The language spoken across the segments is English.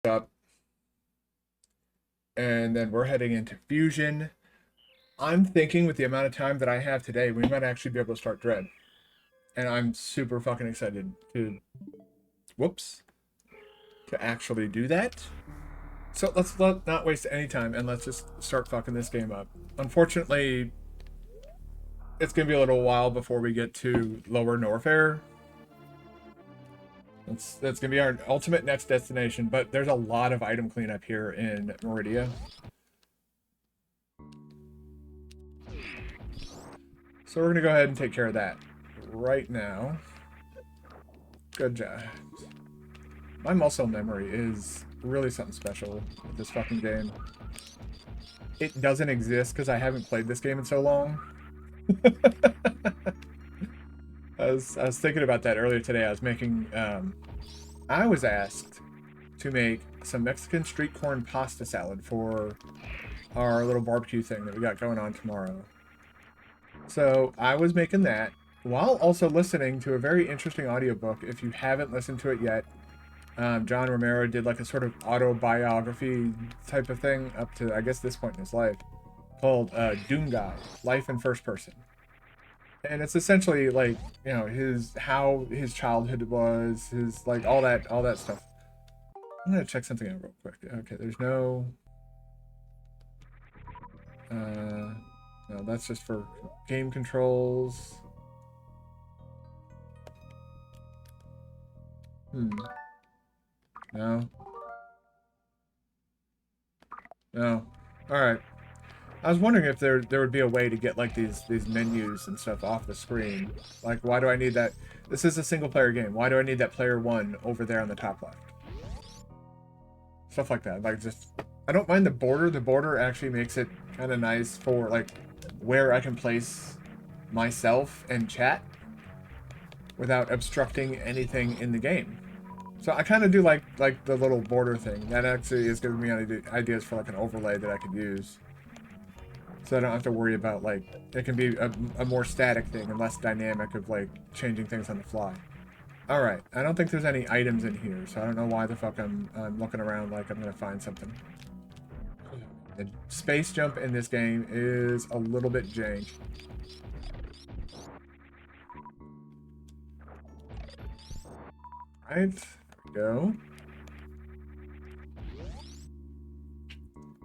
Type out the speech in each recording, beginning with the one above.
up, and then we're heading into Fusion. I'm thinking with the amount of time that I have today, we might actually be able to start Dread. And I'm super fucking excited whoops, to actually do that. So let's not waste any time and let's just start fucking this game up. Unfortunately, it's going to be a little while before we get to Lower Norfair. That's going to be our ultimate next destination, but there's a lot of item cleanup here in Meridia. So we're going to go ahead and take care of that right now. Good job. My muscle memory is really something special with this fucking game. It doesn't exist because I haven't played this game in so long. I was thinking about that earlier today. I was asked to make some Mexican street corn pasta salad for our little barbecue thing that we got going on tomorrow. So I was making that while also listening to a very interesting audiobook. If you haven't listened to it yet, John Romero did like a sort of autobiography type of thing up to, I guess, this point in his life, called Doom Guy, Life in First Person. And it's essentially like, you know, how his childhood was, his like all that stuff. I'm gonna check something out real quick. Okay, there's no, that's just for game controls. No. No. Alright. I was wondering if there would be a way to get like these menus and stuff off the screen. Like, why do I need that? This is a single player game. Why do I need that player one over there on the top left? Stuff like that. Like, just I don't mind the border. The border actually makes it kind of nice for like where I can place myself and chat without obstructing anything in the game. So I kind of do like the little border thing. That actually is giving me ideas for like an overlay that I could use. So I don't have to worry about, like, it can be a more static thing and less dynamic of, like, changing things on the fly. Alright, I don't think there's any items in here, so I don't know why the fuck I'm looking around like I'm gonna find something. The space jump in this game is a little bit jank. Right, there we go.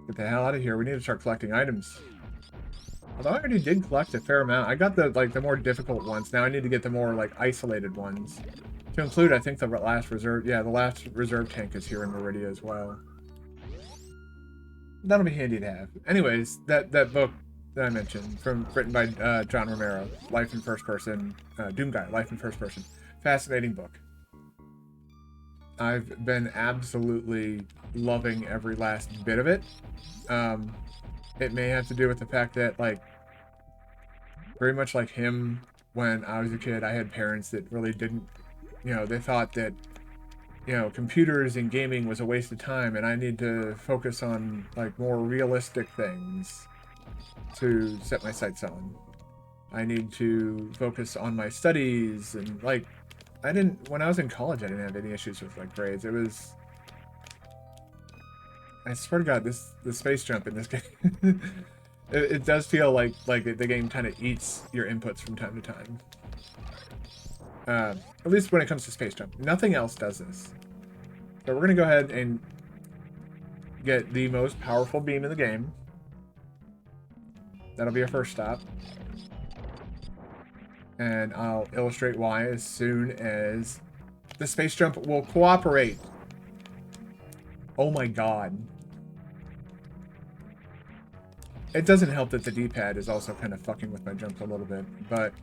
Get the hell out of here. We need to start collecting items. Although I already did collect a fair amount. I got the more difficult ones. Now I need to get the more like isolated ones. To include, I think the last reserve. Yeah, the last reserve tank is here in Meridia as well. That'll be handy to have. Anyways, that book that I mentioned, written by John Romero, Life in First Person, Doom Guy, Life in First Person. Fascinating book. I've been absolutely loving every last bit of it. It may have to do with the fact that, like, very much like him, when I was a kid, I had parents that really didn't, you know, they thought that, you know, computers and gaming was a waste of time, and I need to focus on, like, more realistic things to set my sights on. I need to focus on my studies, and, like, when I was in college, I didn't have any issues with, like, grades. It was, I swear to God, the space jump in this game, it does feel like the game kind of eats your inputs from time to time. At least when it comes to space jump. Nothing else does this. So we're gonna go ahead and get the most powerful beam in the game. That'll be our first stop. And I'll illustrate why as soon as the space jump will cooperate. Oh my god. It doesn't help that the D-pad is also kind of fucking with my jumps a little bit, but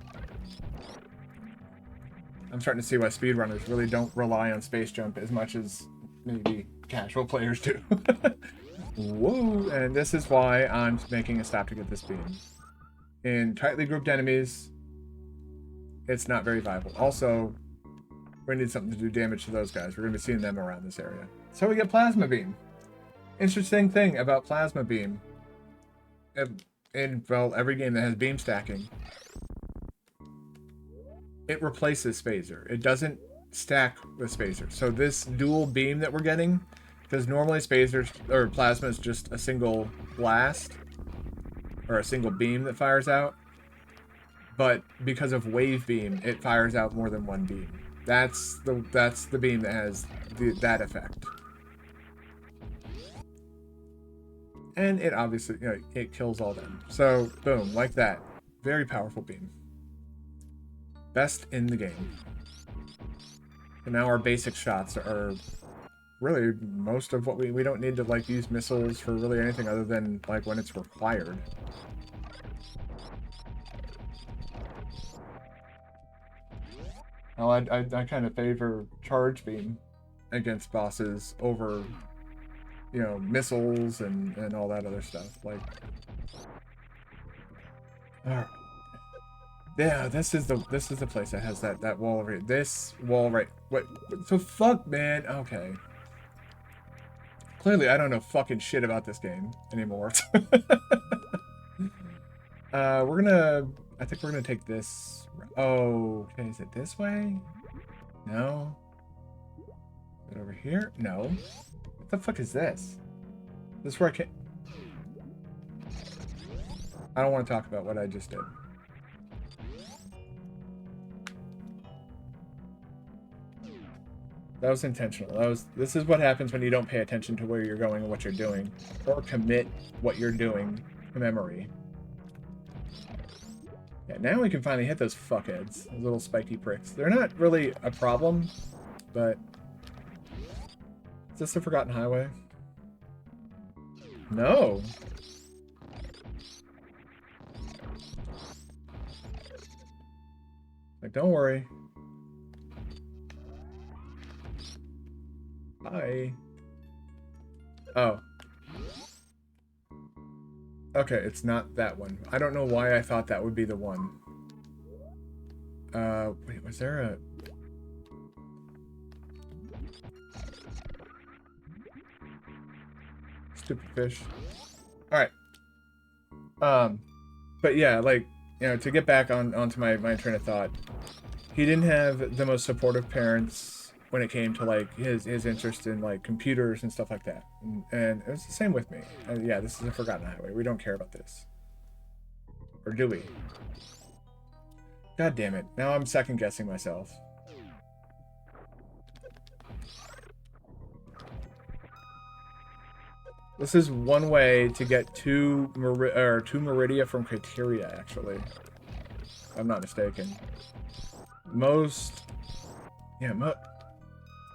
I'm starting to see why speedrunners really don't rely on space jump as much as maybe casual players do. Whoa, and this is why I'm making a stop to get this beam. In tightly grouped enemies, it's not very viable. Also, we need something to do damage to those guys. We're going to be seeing them around this area. So we get Plasma Beam. Interesting thing about Plasma Beam, in well, every game that has beam stacking, it replaces Phaser. It doesn't stack with Phaser. So this dual beam that we're getting Because normally space or plasma is just a single blast or a single beam that fires out. But because of wave beam, it fires out more than one beam. That's the beam that has that effect. And it obviously, you know, it kills all them. So, boom, like that. Very powerful beam. Best in the game. And now our basic shots are really most of what we don't need to, like, use missiles for really anything other than, like, when it's required. Well, I kind of favor charge beam against bosses over, you know, missiles and all that other stuff. Like, yeah, this is the place that has that wall right. This wall right. What? So fuck, man. Okay. Clearly, I don't know fucking shit about this game anymore. We're gonna. I think we're gonna take this. Oh, okay. Is it this way? No. Is it over here? No. What the fuck is this? This is where I can. I don't want to talk about what I just did. That was intentional. This is what happens when you don't pay attention to where you're going and what you're doing, or commit what you're doing to memory. Yeah, now we can finally hit those fuckheads, those little spiky pricks. They're not really a problem, but is this the Forgotten Highway? No. Like, don't worry. Hi. Oh. Okay, it's not that one. I don't know why I thought that would be the one. Wait, was there a... Stupid fish. Alright. But yeah, like, you know, to get back onto my train of thought, he didn't have the most supportive parents when it came to, like, his interest in, like, computers and stuff like that. And it was the same with me. Yeah, this is a Forgotten Highway. We don't care about this. Or do we? God damn it. Now I'm second guessing myself. This is one way to get to Meridia from Criteria, actually. If I'm not mistaken.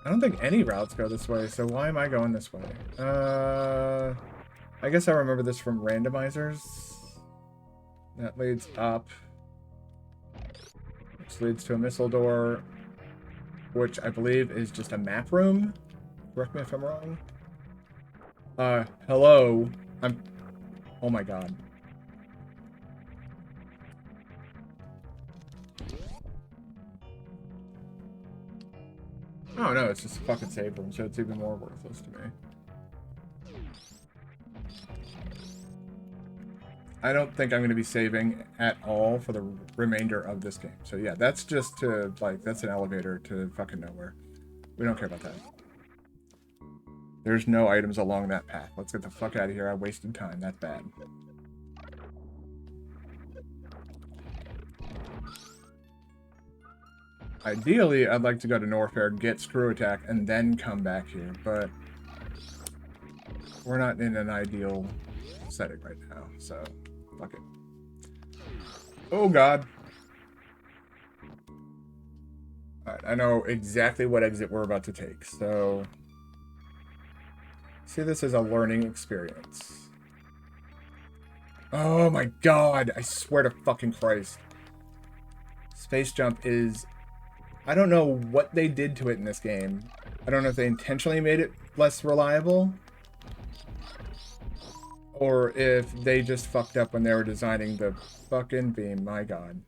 I don't think any routes go this way, so why am I going this way? I guess I remember this from randomizers. That leads up. Which leads to a missile door, which I believe is just a map room. Correct me if I'm wrong. Hello. Oh my god. Oh no, it's just a fucking save room, so it's even more worthless to me. I don't think I'm going to be saving at all for the remainder of this game. So yeah, that's just to, like, that's an elevator to fucking nowhere. We don't care about that. There's no items along that path. Let's get the fuck out of here. I wasted time. That's bad. Ideally, I'd like to go to Norfair, get Screw Attack, and then come back here, but we're not in an ideal setting right now, so fuck it. Oh god. Alright, I know exactly what exit we're about to take, so see this as a learning experience. Oh my god, I swear to fucking Christ. Space Jump is... I don't know what they did to it in this game. I don't know if they intentionally made it less reliable, or if they just fucked up when they were designing the fucking beam. My god.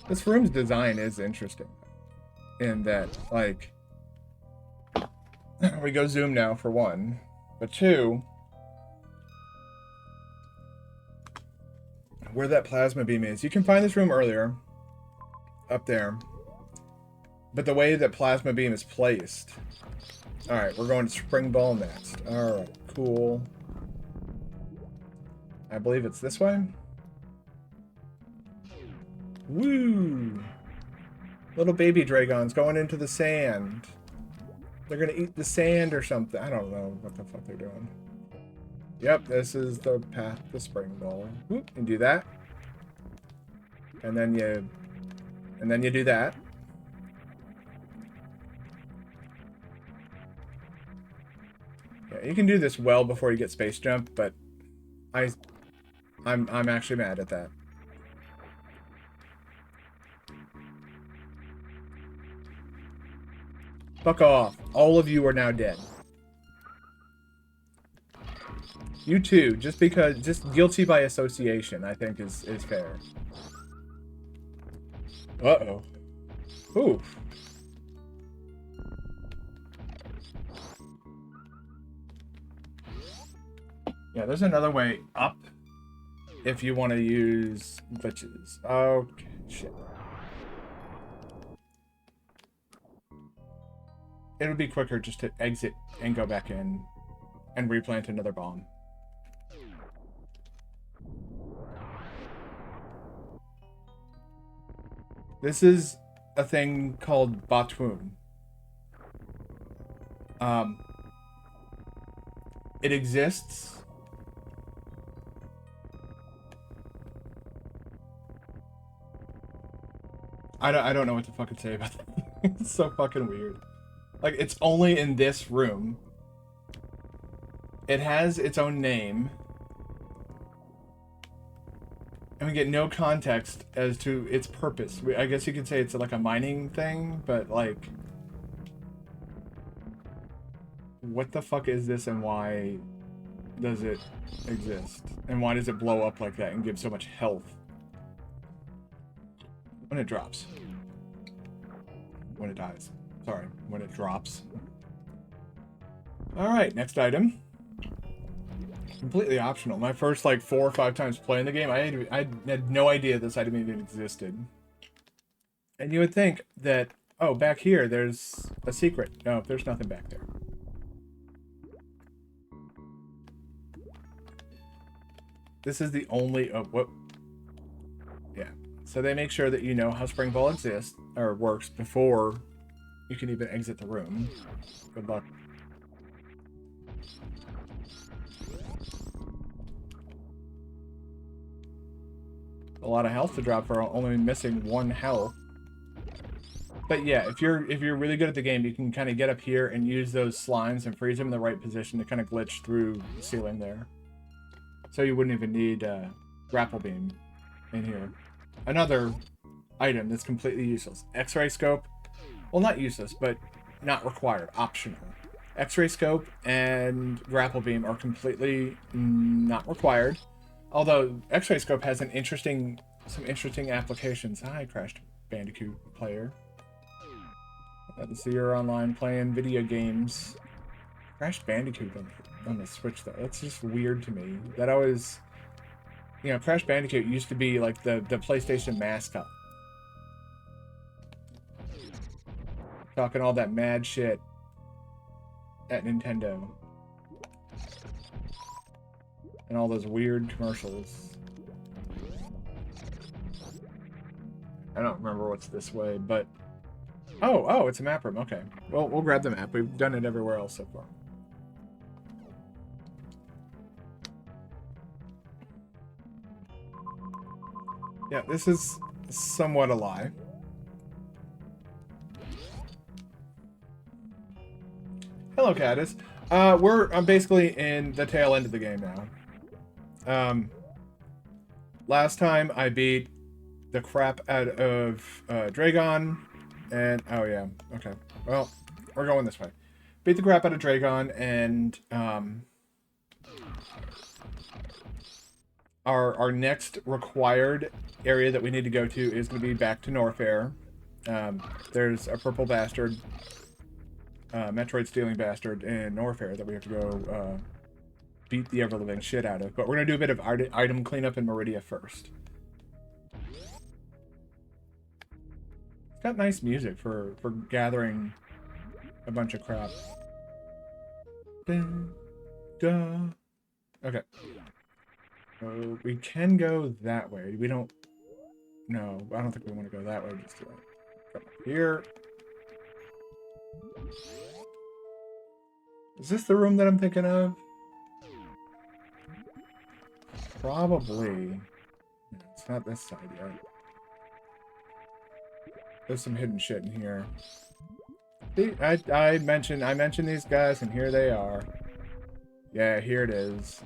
This room's design is interesting. In that, like... we go zoom now, for one. But two... where that plasma beam is. You can find this room earlier. Up there. but the way that Plasma Beam is placed. Alright, we're going to Spring Ball next. Alright, cool. I believe it's this way. Woo! Little baby dragons going into the sand. They're gonna eat the sand or something. I don't know what the fuck they're doing. Yep, this is the path to Spring Ball. Whoop, and do that. And then you do that. Yeah, you can do this well before you get Space Jump, but I'm actually mad at that. Fuck off. All of you are now dead. You too, just guilty by association, I think is fair. Uh-oh. Ooh. Yeah, there's another way up if you want to use glitches. Okay, shit. It would be quicker just to exit and go back in and replant another bomb. This is a thing called Batwoon. It exists. I don't know what to fucking say about that. It's so fucking weird. Like, it's only in this room. It has its own name. And we get no context as to its purpose. I guess you could say it's like a mining thing, but like... What the fuck is this and why does it exist? And why does it blow up like that and give so much health? When it drops. When it dies. Sorry, when it drops. Alright, next item. Completely optional. My first, like, 4 or 5 times playing the game, I had no idea this item even existed. And you would think that, oh, back here, there's a secret. No, there's nothing back there. This is the only... Oh, what? Yeah. So they make sure that you know how Spring Ball exists, or works, before you can even exit the room. Good luck. A lot of health to drop for only missing 1 health. But yeah, if you're really good at the game, you can kind of get up here and use those slimes and freeze them in the right position to kind of glitch through the ceiling there. So you wouldn't even need grapple beam in here. Another item that's completely useless. X-ray scope. Well, not useless, but not required. Optional. X-ray scope and grapple beam are completely not required. Although X-ray scope has some interesting applications. Hi, Crash Bandicoot player. Glad to see you're online playing video games. Crash Bandicoot on the Switch though. That's just weird to me. That always, you know, Crash Bandicoot used to be like the PlayStation mascot. Talking all that mad shit at Nintendo. And all those weird commercials. I don't remember what's this way, but... Oh, it's a map room. Okay. Well, we'll grab the map. We've done it everywhere else so far. Yeah, this is somewhat a lie. Hello, Caddis. I'm basically in the tail end of the game now. Last time I beat the crap out of Dragon, and oh yeah, okay. Well, we're going this way. Beat the crap out of Dragon, and our next required area that we need to go to is going to be back to Norfair. There's a purple bastard, Metroid stealing bastard in Norfair that we have to go beat the ever-living shit out of. But we're going to do a bit of item cleanup in Meridia first. It's got nice music for gathering a bunch of crap. Dun, dun. Okay. So we can go that way. We don't... No, I don't think we want to go that way. Just come up here. Is this the room that I'm thinking of? Probably. It's not this side yet. There's some hidden shit in here. See, I mentioned these guys, and here they are. Yeah, here it is.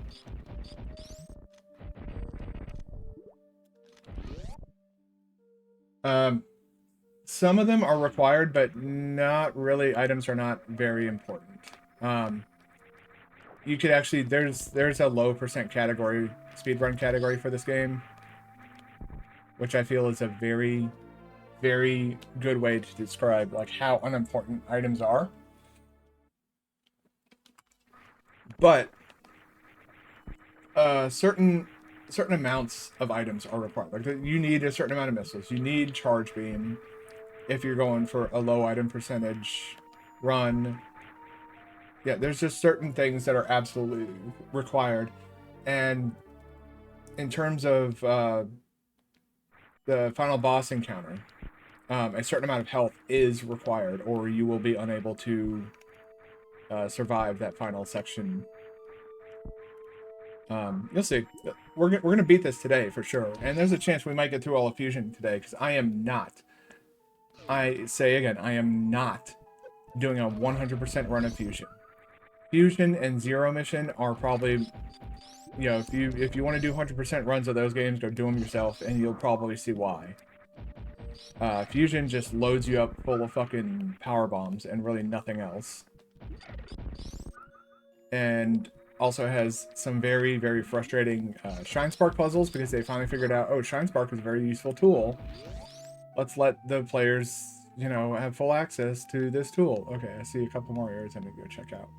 Some of them are required, but not really. Items are not very important. You could actually, there's a low percent category, speedrun category for this game, which I feel is a very, very good way to describe like how unimportant items are. But certain amounts of items are required. Like you need a certain amount of missiles. You need charge beam if you're going for a low item percentage run. Yeah, there's just certain things that are absolutely required. And in terms of the final boss encounter, a certain amount of health is required, or you will be unable to survive that final section. You'll see. We're gonna beat this today for sure, and there's a chance we might get through all of Fusion today, because I am not. I say again, I am not doing a 100% run of Fusion. Fusion and Zero Mission are probably, you know, if you want to do 100% runs of those games, go do them yourself, and you'll probably see why. Fusion just loads you up full of fucking power bombs and really nothing else. And also has some very, very frustrating Shine Spark puzzles, because they finally figured out, oh, Shine Spark is a very useful tool. Let's let the players, you know, have full access to this tool. Okay, I see a couple more areas I need to go check out.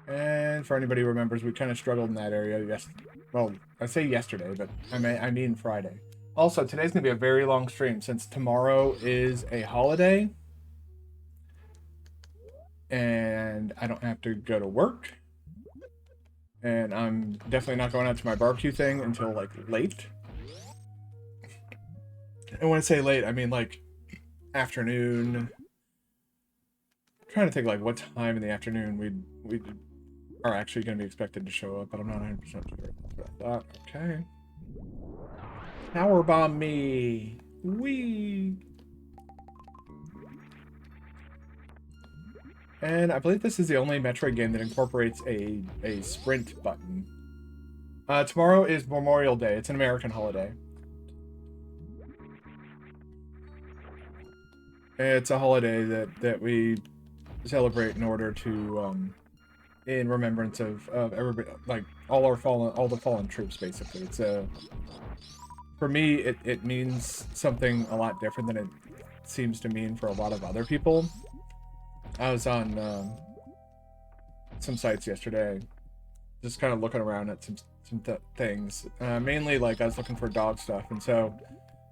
And for anybody who remembers, we kind of struggled in that area. Yes, well, I say yesterday, but I mean Friday. Also, today's gonna be a very long stream since tomorrow is a holiday, and I don't have to go to work. And I'm definitely not going out to my barbecue thing until like late. And when I say late, I mean like afternoon. I'm trying to think like what time in the afternoon we are actually going to be expected to show up, but I'm not 100% sure. That's what I thought. Okay. Power bomb me. Whee. And I believe this is the only Metroid game that incorporates a sprint button. Tomorrow is Memorial Day. It's an American holiday. It's a holiday that we celebrate in order to in remembrance of everybody, like all the fallen troops, basically. It's for me it means something a lot different than it seems to mean for a lot of other people. I was on some sites yesterday, just kind of looking around at some things. Mainly, like, I was looking for dog stuff, and so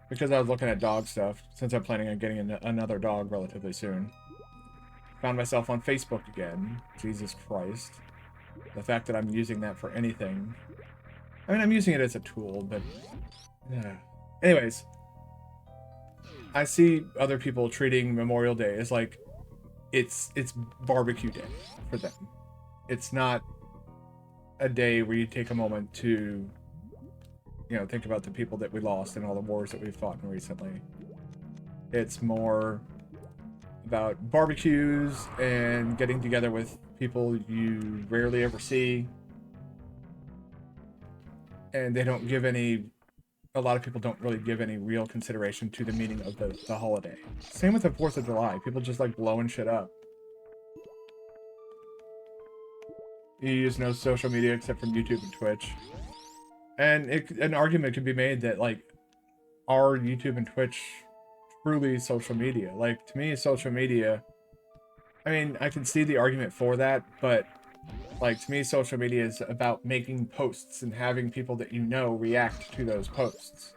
because I was looking at dog stuff, since I'm planning on getting another dog relatively soon, found myself on Facebook again. Jesus Christ. The fact that I'm using that for anything. I mean, I'm using it as a tool, but... yeah. Anyways. I see other people treating Memorial Day as, like, it's barbecue day for them. It's not a day where you take a moment to, you know, think about the people that we lost and all the wars that we've fought in recently. It's more about barbecues and getting together with people you rarely ever see. And they don't give any... a lot of people don't really give any real consideration to the meaning of the holiday. Same with the 4th of July. People just like blowing shit up. You use no social media except from YouTube and Twitch. And an argument could be made that, like, are YouTube and Twitch truly social media? Like, to me, social media... I mean, I can see the argument for that, but Like, to me, social media is about making posts and having people that you know react to those posts.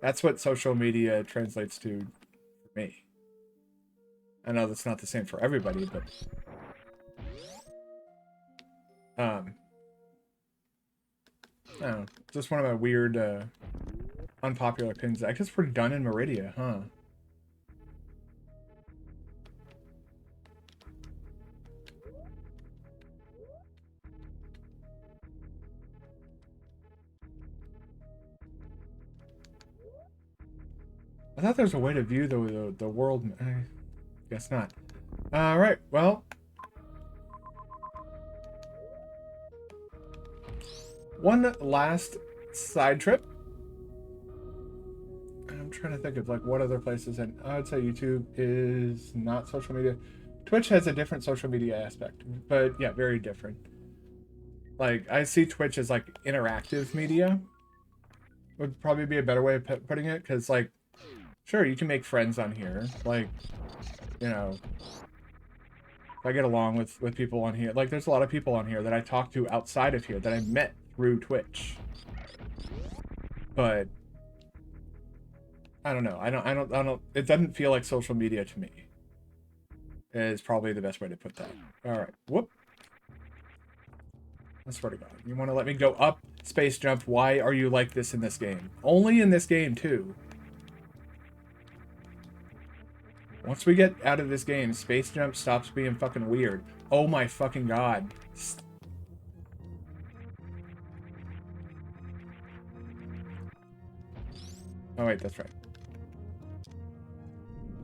That's what social media translates to for me. I know that's not the same for everybody, but I don't know, just one of my weird unpopular opinions. I guess we're done in Meridia, huh? I thought there was a way to view the world. I guess not. All right. Well, one last side trip. I'm trying to think of like what other places, and I would say YouTube is not social media. Twitch has a different social media aspect, but yeah, very different. Like I see Twitch as like interactive media would probably be a better way of putting it, because like, sure, you can make friends on here, like, you know, I get along with people on here. Like, there's a lot of people on here that I talk to outside of here that I met through Twitch. But I don't know. I don't. It doesn't feel like social media to me. Is probably the best way to put that. All right. Whoop. I swear to God. You want to let me go up space jump? Why are you like this in this game? Only in this game too. Once we get out of this game, space jump stops being fucking weird. Oh my fucking God. Oh wait, that's right.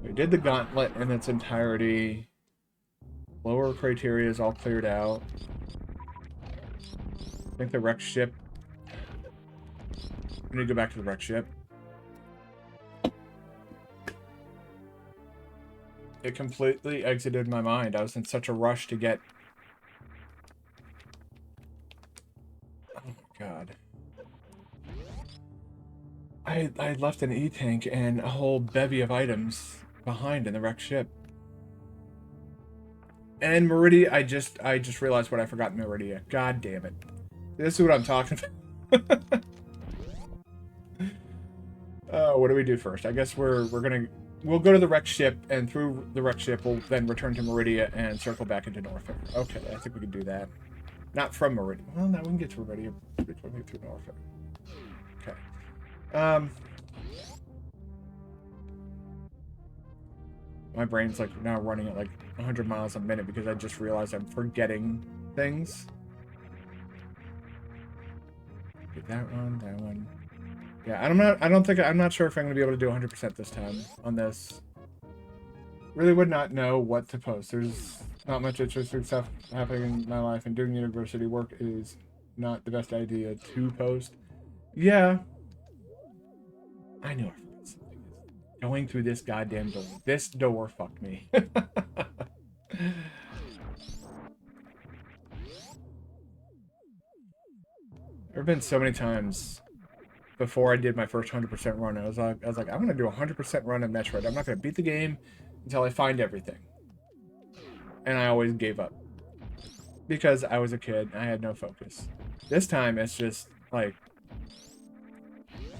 We did the gauntlet in its entirety. Lower criteria is all cleared out. I think the wreck ship. We need to go back to the wreck ship. It completely exited my mind. I was in such a rush to get... Oh my God. I left an E-tank and a whole bevy of items behind in the wrecked ship. And Meridia, I just realized what I forgot in Meridia. God damn it. This is what I'm talking about. What do we do first? I guess we'll go to the wrecked ship, and through the wrecked ship we'll then return to Meridia and circle back into Norfair. Okay, I think we can do that. Not from Meridia. Well, no, we can get to Meridia through Norfair. Okay. My brain's like now running at like 100 miles a minute because I just realized I'm forgetting things. Get that one. Yeah, I'm not sure if I'm gonna be able to do 100% this time on this. Really would not know what to post. There's not much interesting stuff happening in my life, and doing university work is not the best idea to post. Yeah. I knew I forgot something. Going through this goddamn door. This door fucked me. There have been so many times before I did my first 100% run. I was like, I'm gonna do a 100% run in Metroid. I'm not gonna beat the game until I find everything. And I always gave up because I was a kid and I had no focus. This time it's just like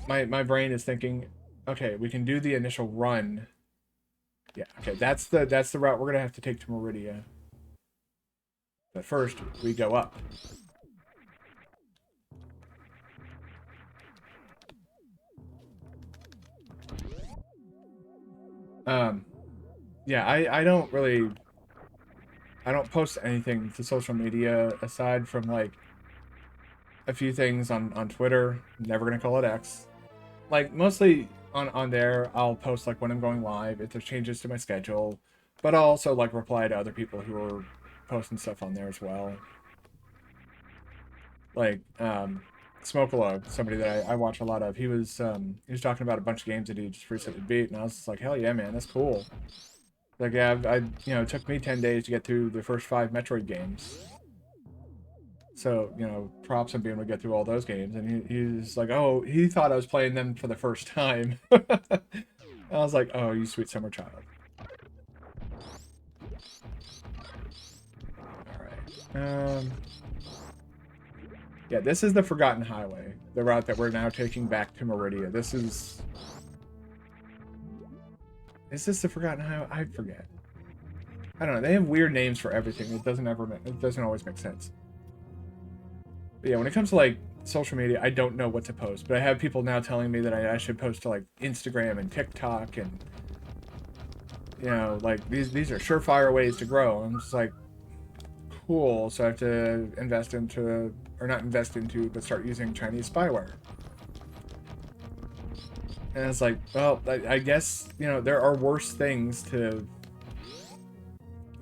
my brain is thinking, okay, we can do the initial run. Yeah, okay, that's the route we're gonna have to take to Meridia. But first, we go up. Yeah, I don't post anything to social media aside from like a few things on Twitter. I'm never gonna call it X. Like mostly on there, I'll post like when I'm going live, if there's changes to my schedule, but I'll also like reply to other people who are posting stuff on there as well. Like Smokalog, somebody that I watch a lot of, he was talking about a bunch of games that he just recently beat, and I was just like, hell yeah, man, that's cool. Like, yeah, it took me 10 days to get through the first 5 Metroid games. So, props on being able to get through all those games. And he's like, oh, he thought I was playing them for the first time. I was like, oh, you sweet summer child. Alright. Yeah, this is the Forgotten Highway, the route that we're now taking back to Meridia. This is... Is this the Forgotten Highway? I forget. I don't know. They have weird names for everything. It doesn't always make sense. But yeah, when it comes to like social media, I don't know what to post. But I have people now telling me that I should post to like Instagram and TikTok, and you know, like these are surefire ways to grow. I'm just like, cool. So I have to invest into, or not invest into, but start using Chinese spyware. And it's like, well, I guess, you know, there are worse things to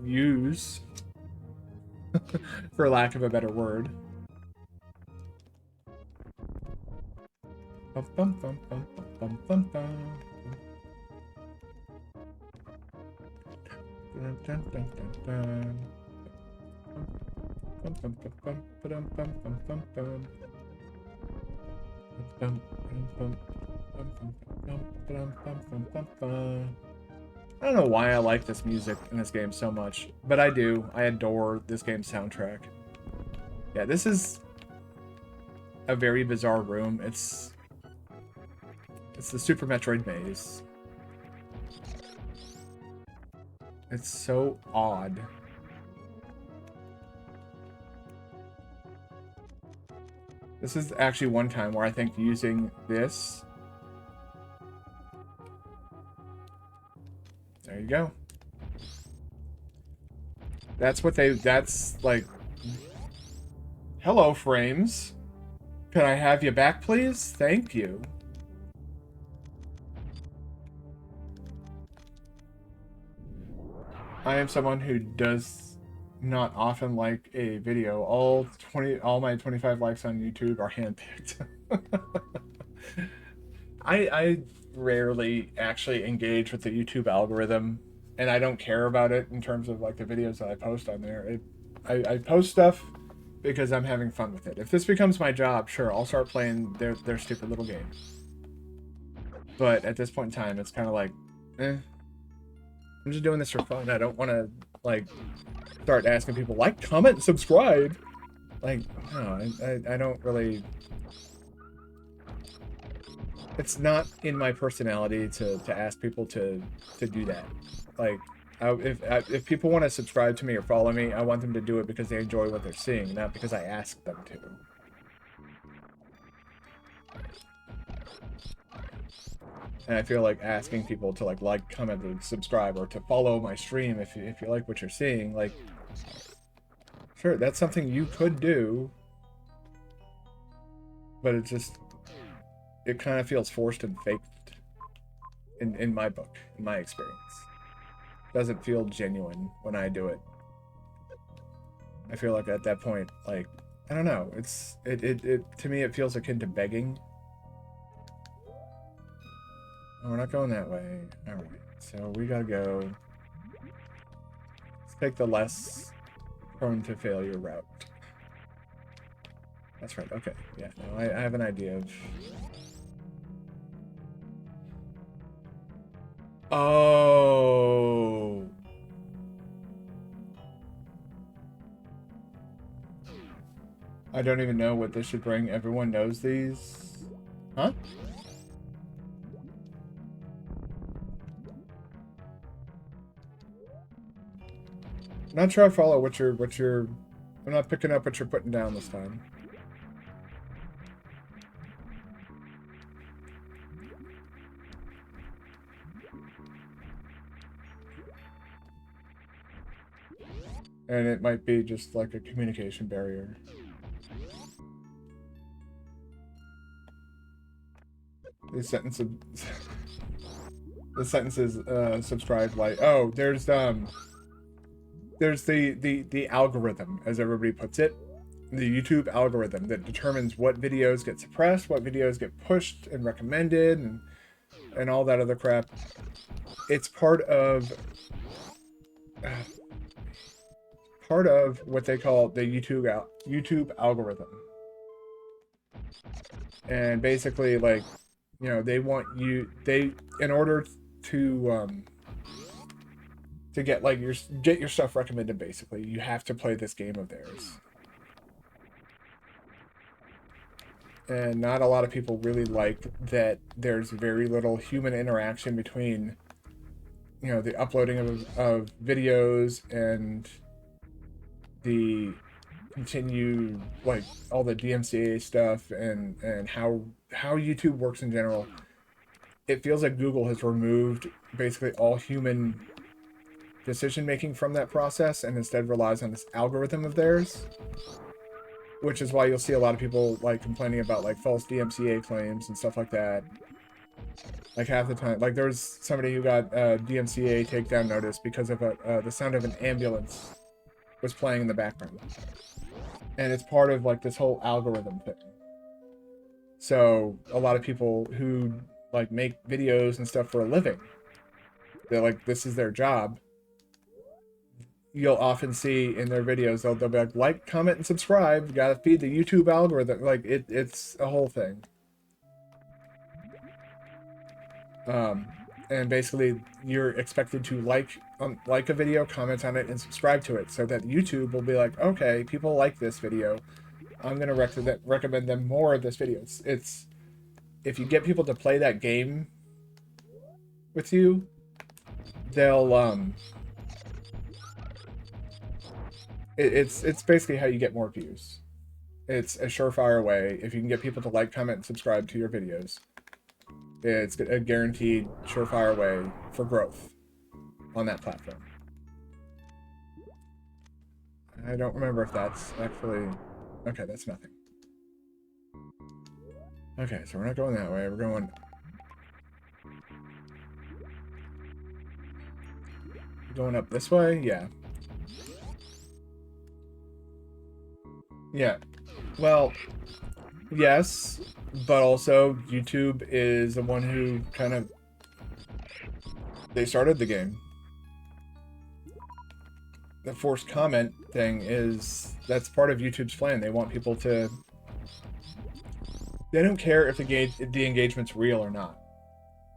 use, for lack of a better word. Bum, bum, bum, bum, bum, bum, bum. Dun, dun, dun, dun, dun. Bum, bum, bum, bum, ba-dum, bum, bum, bum, bum. Bum, bum, bum, bum, bum, bum, bum, bum, bum, bum. I don't know why I like this music in this game so much, but I do. I adore this game's soundtrack. Yeah, this is a very bizarre room. It's the Super Metroid maze. It's so odd. This is actually one time where I think using this... There you go. That's what they... That's like... Hello, frames. Can I have you back, please? Thank you. I am someone who does not often like a video. All my 25 likes on YouTube are handpicked. I rarely actually engage with the YouTube algorithm, and I don't care about it in terms of like the videos that I post on there. I post stuff because I'm having fun with it. If this becomes my job, sure, I'll start playing their stupid little game. But at this point in time, it's kind of like, I'm just doing this for fun. I don't want to, like, start asking people, like, comment, subscribe. Like, no, I don't really... It's not in my personality to ask people to do that. Like, if people want to subscribe to me or follow me, I want them to do it because they enjoy what they're seeing, not because I ask them to. And I feel like asking people to like, comment, and subscribe, or to follow my stream if you like what you're seeing, like, sure, that's something you could do, but it kind of feels forced and faked in my book, in my experience. It doesn't feel genuine when I do it. I feel like at that point, like, I don't know, to me it feels akin to begging. Oh, we're not going that way. Alright, so we gotta go... Let's take the less prone to failure route. That's right, okay. Yeah, no, I have an idea of... Oh! I don't even know what this should bring. Everyone knows these. Huh? I'm not sure I follow what you're... I'm not picking up what you're putting down this time. And it might be just like a communication barrier. These sentences... the sentences, subscribe, like... Oh, there's the algorithm, as everybody puts it. The YouTube algorithm that determines what videos get suppressed, what videos get pushed and recommended, and all that other crap. It's part of what they call the YouTube algorithm. And basically, like, you know, they want you, in order to to get like your stuff recommended. Basically, you have to play this game of theirs. And not a lot of people really like that there's very little human interaction between, you know, the uploading of videos and the continued, like, all the DMCA stuff and how YouTube works in general. It feels like Google has removed basically all human decision making from that process and instead relies on this algorithm of theirs, which is why you'll see a lot of people like complaining about like false DMCA claims and stuff like that. Like half the time, like there was somebody who got DMCA takedown notice because of the sound of an ambulance was playing in the background, and it's part of like this whole algorithm thing. So a lot of people who like make videos and stuff for a living, they're like, this is their job. You'll often see in their videos they'll be like, comment, and subscribe. You gotta feed the YouTube algorithm. Like it's a whole thing. And basically you're expected to like a video, comment on it, and subscribe to it, so that YouTube will be like, okay, people like this video, I'm gonna recommend them more of this video. It's if you get people to play that game with you, they'll it's basically how you get more views. It's a surefire way. If you can get people to like, comment, and subscribe to your videos, it's a guaranteed surefire way for growth on that platform. I don't remember if that's actually... Okay, that's nothing. Okay, so we're not going that way. We're going up this way? Yeah. Yeah. Well, yes, but also YouTube is the one who kind of... They started the game. The forced comment thing that's part of YouTube's plan. They want people to... They don't care if the engagement's real or not.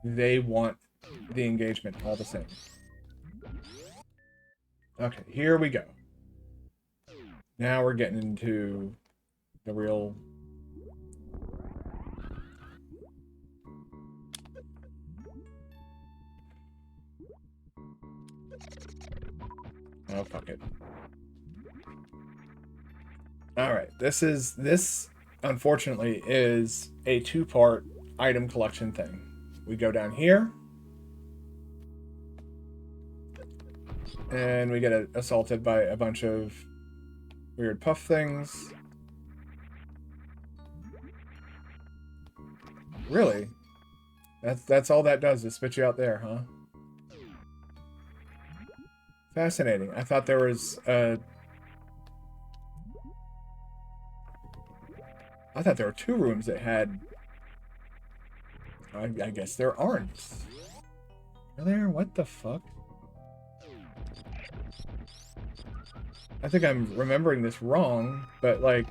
They want the engagement all the same. Okay, here we go. Now we're getting into the real... Oh, fuck it. Alright, this, unfortunately, is a two-part item collection thing. We go down here, and we get assaulted by a bunch of weird puff things. Really? That's all that does, is spit you out there, huh? Fascinating. I thought there was I thought there were two rooms that had... I guess there aren't. Are there? What the fuck? I think I'm remembering this wrong, but like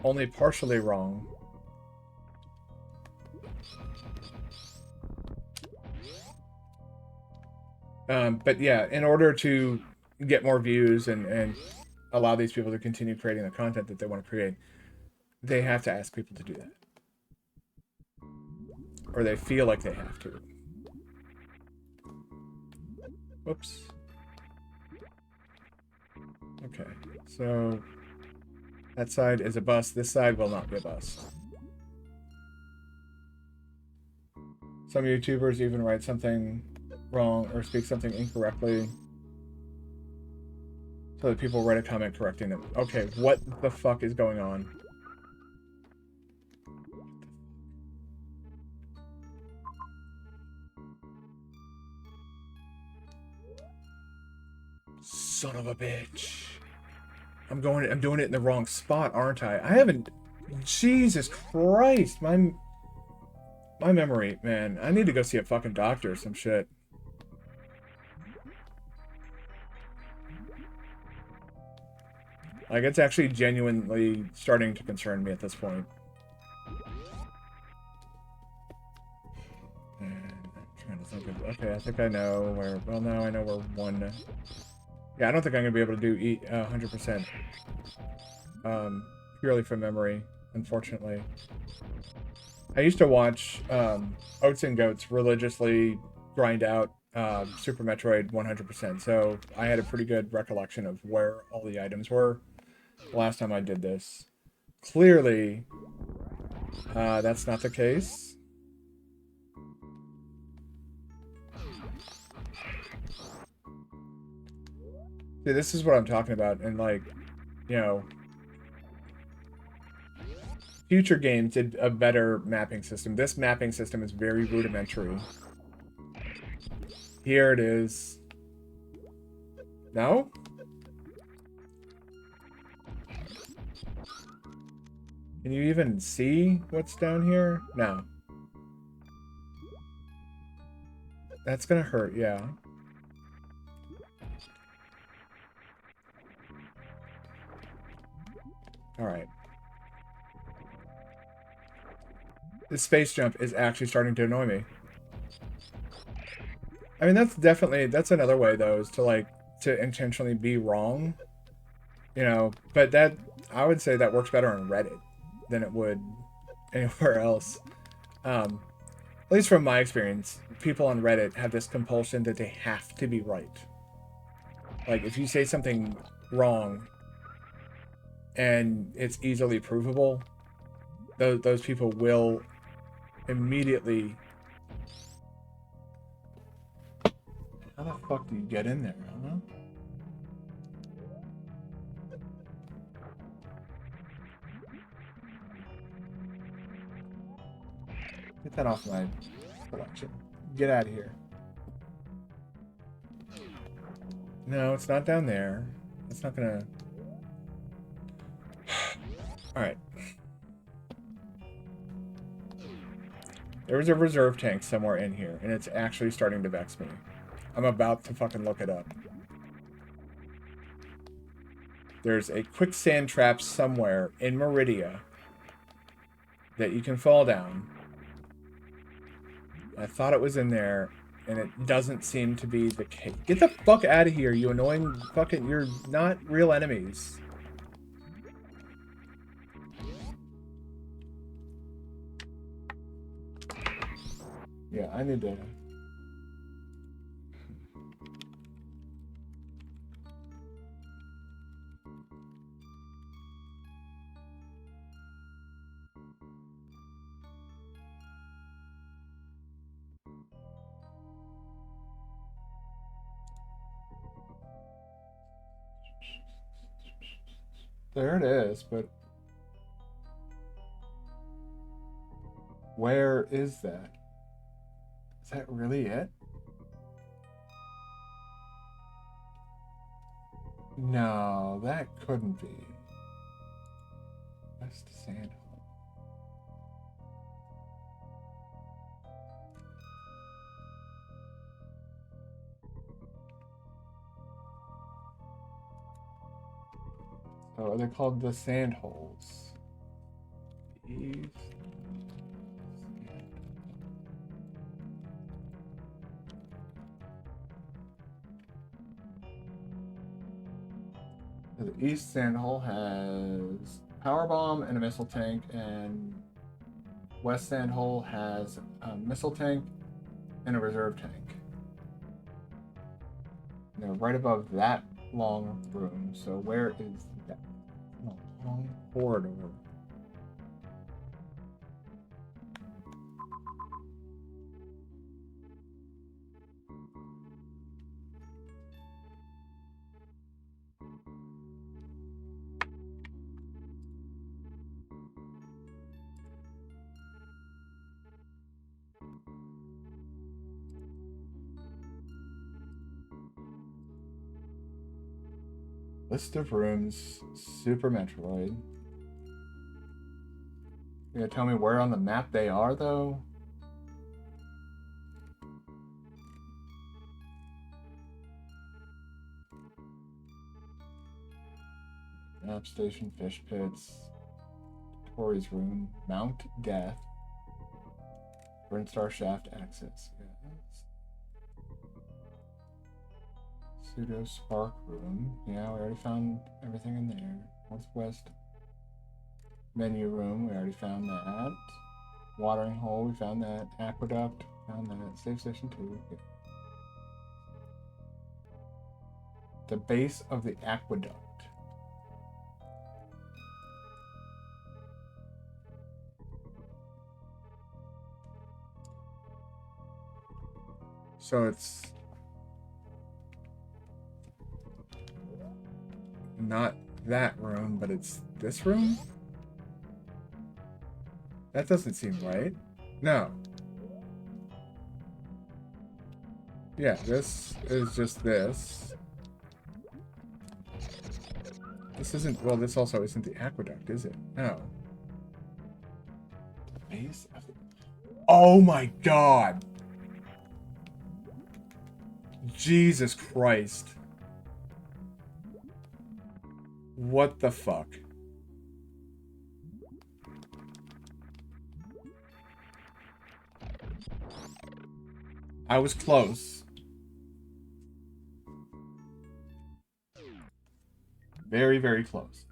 only partially wrong. But yeah, in order to get more views and allow these people to continue creating the content that they want to create, they have to ask people to do that. Or they feel like they have to. Whoops. Okay, so that side is a bust. This side will not be a bust. Some YouTubers even write something wrong or speak something incorrectly so that people write a comment correcting them. Okay, what the fuck is going on? Son of a bitch. I'm doing it in the wrong spot, aren't I? I haven't... Jesus Christ, my memory, man. I need to go see a fucking doctor or some shit. Like, it's actually genuinely starting to concern me at this point. And I'm trying Okay, I think I know where. Well, now I know where one. Yeah, I don't think I'm gonna be able to do 100%. Purely from memory, unfortunately. I used to watch Oats and Goats religiously grind out Super Metroid 100%, so I had a pretty good recollection of where all the items were the last time I did this. Clearly, that's not the case. See, this is what I'm talking about, and like, you know, future games did a better mapping system. This mapping system is very rudimentary. Here it is. No? Can you even see what's down here? No. That's gonna hurt, yeah. Alright. This space jump is actually starting to annoy me. I mean, that's another way, though, is to, like, to intentionally be wrong. You know, but that, I would say that works better on Reddit than it would anywhere else. At least from my experience, people on Reddit have this compulsion that they have to be right. Like, if you say something wrong and it's easily provable, those people will immediately... How the fuck do you get in there, huh? Get that off my collection. Get out of here. No, it's not down there. It's not gonna... Alright. There was a reserve tank somewhere in here, and it's actually starting to vex me. I'm about to fucking look it up. There's a quicksand trap somewhere in Meridia that you can fall down. I thought it was in there, and it doesn't seem to be the case. Get the fuck out of here, you annoying fucking... You're not real enemies. Yeah, I need to... There it is, but... Where is that? Is that really it? No, that couldn't be. West Sandhole. Oh, they're called the Sandholes. East. The East Sandhole has power bomb and a missile tank, and West Sandhole has a missile tank and a reserve tank. And they're right above that long room. So where is that long corridor? List of rooms, Super Metroid. You gonna tell me where on the map they are, though? Map station, fish pits, Tori's room, Mount Death, Brinstar Shaft access. Yes. Pseudo spark room. Yeah, we already found everything in there. Northwest menu room, we already found that. Watering hole, we found that. Aqueduct, found that. Safe station 2. Okay. The base of the aqueduct. So it's not that room, but it's this room? That doesn't seem right. No. Yeah, this is just this. This isn't, well, this also isn't the aqueduct, is it? No. The base of the... Oh my god! Jesus Christ. What the fuck? I was close. Very, very close.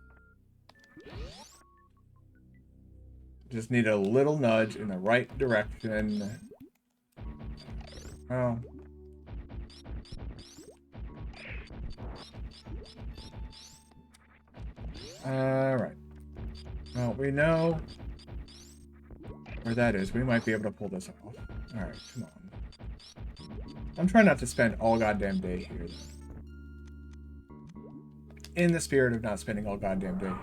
Just need a little nudge in the right direction. Oh. Alright. Well, we know where that is. We might be able to pull this off. Alright, come on. I'm trying not to spend all goddamn day here, though. In the spirit of not spending all goddamn day here.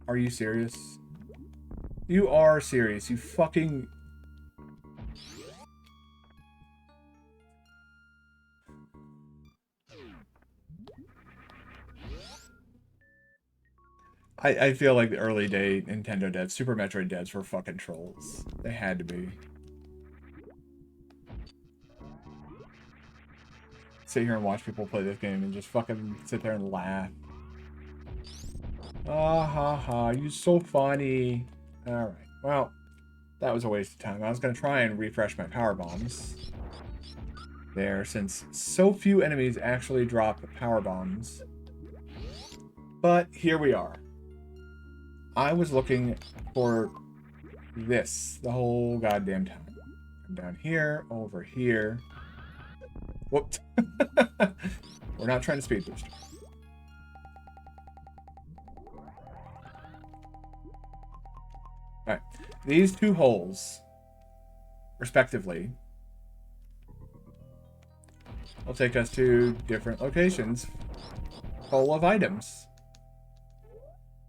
Are you serious? You are serious. You fucking... I feel like the early day Nintendo devs, Super Metroid devs were fucking trolls. They had to be. Sit here and watch people play this game and just fucking sit there and laugh. Ah ha ha, you're so funny. Alright, well, that was a waste of time. I was going to try and refresh my power bombs there, since so few enemies actually drop power bombs. But here we are. I was looking for this the whole goddamn time. I'm down here, over here. Whoops. We're not trying to speed boost. Alright. These two holes, respectively, will take us to different locations full of items.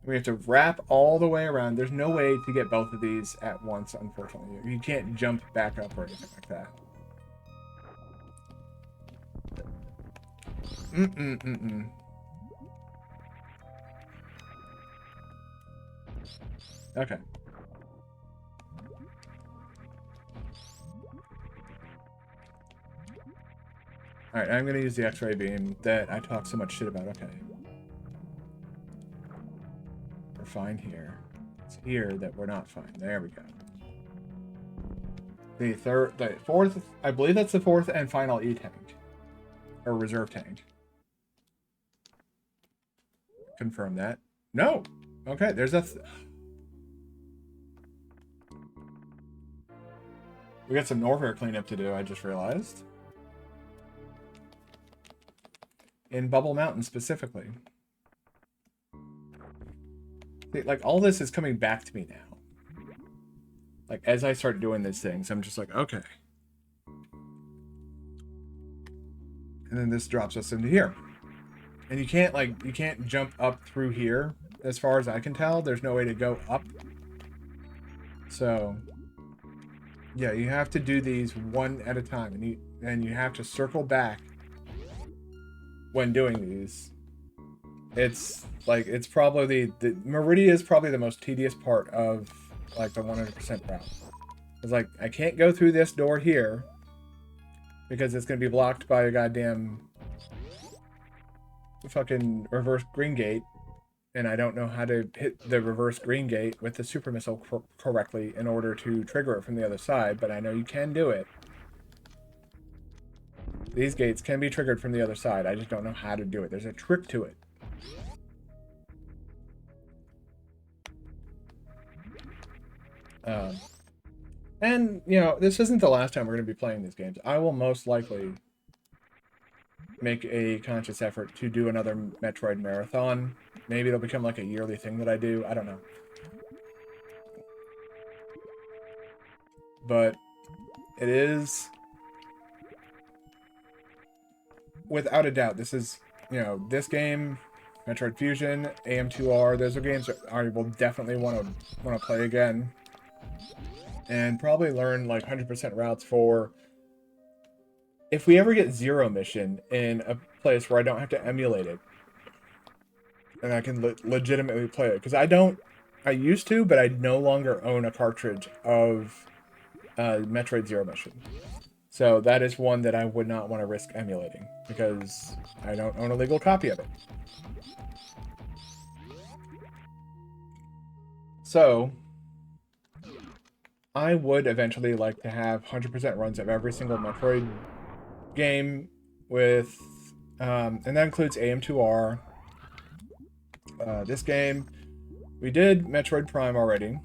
We have to wrap all the way around. There's no way to get both of these at once, unfortunately. You can't jump back up or anything like that. Okay. Alright, I'm gonna use the X-ray beam that I talk so much shit about. Okay. We're fine here. It's here that we're not fine. There we go. The fourth, I believe that's the fourth and final E tank. Or reserve tank. Confirm that. No! Okay, there's a... We got some Norfair cleanup to do, I just realized. In Bubble Mountain, specifically. Like, all this is coming back to me now. Like, as I start doing these things, I'm just like, okay. And then this drops us into here. And you can't jump up through here, as far as I can tell. There's no way to go up. So, yeah, you have to do these one at a time. And you have to circle back when doing these. It's like, it's probably the Meridia is probably the most tedious part of like the 100% route. It's like, I can't go through this door here because it's going to be blocked by a goddamn fucking reverse green gate, and I don't know how to hit the reverse green gate with the super missile correctly in order to trigger it from the other side, but I know you can do it. These gates can be triggered from the other side. I just don't know how to do it. There's a trick to it. And, you know, this isn't the last time we're going to be playing these games. I will most likely make a conscious effort to do another Metroid marathon. Maybe it'll become like a yearly thing that I do. I don't know. But it is, without a doubt, this is, you know, this game, Metroid Fusion, AM2R, those are games that I will definitely want to play again. And probably learn like 100% routes for if we ever get Zero Mission in a place where I don't have to emulate it. And I can legitimately play it. Because I used to, but I no longer own a cartridge of Metroid Zero Mission. So that is one that I would not want to risk emulating. Because I don't own a legal copy of it. So I would eventually like to have 100% runs of every single Metroid game with, and that includes AM2R. This game, we did Metroid Prime already.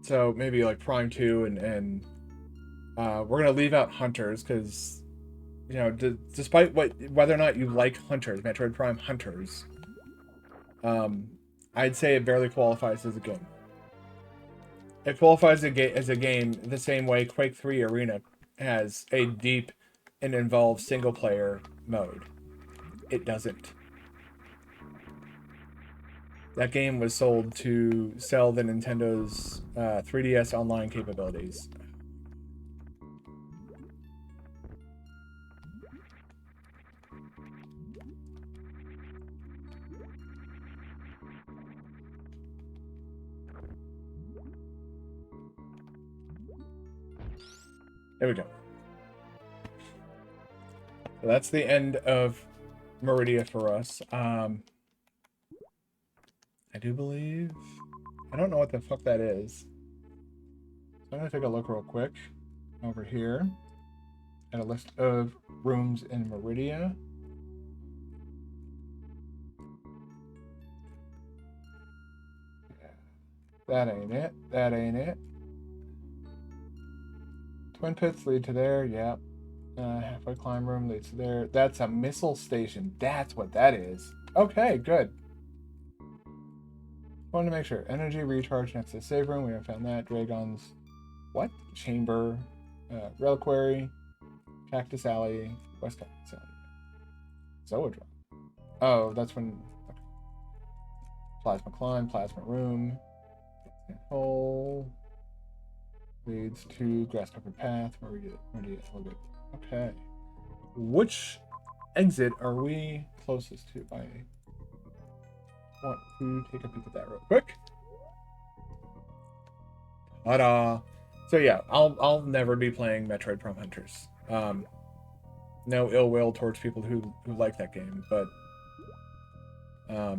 So maybe like Prime 2 and we're gonna leave out Hunters because, you know, despite whether or not you like Hunters, Metroid Prime Hunters, I'd say it barely qualifies as a game. It qualifies as a game the same way Quake 3 Arena has a deep and involved single-player mode. It doesn't. That game was sold to sell the Nintendo's 3DS online capabilities. There we go. So that's the end of Meridia for us. I do believe... I don't know what the fuck that is. So I'm going to take a look real quick over here at a list of rooms in Meridia. That ain't it. That ain't it. Twin pits lead to there. Yep. Halfway climb room leads to there. That's a missile station. That's what that is. Okay, good. Wanted to make sure. Energy recharge next to the save room. We haven't found that. Dragon's what? Chamber. Reliquary. Cactus Alley. West Cactus Alley. Zoodrome. Oh, that's when... Okay. Plasma climb. Plasma room. Hole. Leads to grass covered path. Meridia. We're good. Okay. Which exit are we closest to? I want to take a peek at that real quick. Ta-da! So yeah, I'll never be playing Metroid Prime Hunters. No ill will towards people who like that game, but I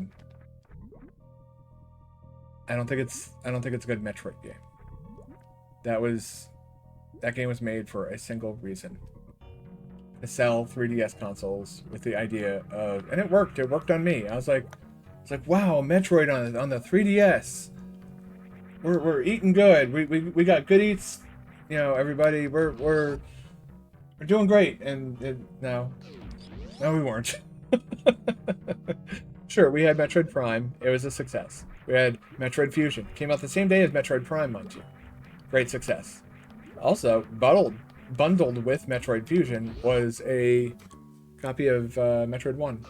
don't think it's a good Metroid game. That game was made for a single reason. To sell 3DS consoles with the idea of, and it worked. It worked on me. It's like, wow, Metroid on the 3DS. We're eating good. We got good eats. You know, everybody. We're doing great. And no, we weren't. Sure, we had Metroid Prime. It was a success. We had Metroid Fusion. Came out the same day as Metroid Prime, mind you. Great success. Also, bundled with Metroid Fusion was a copy of Metroid 1.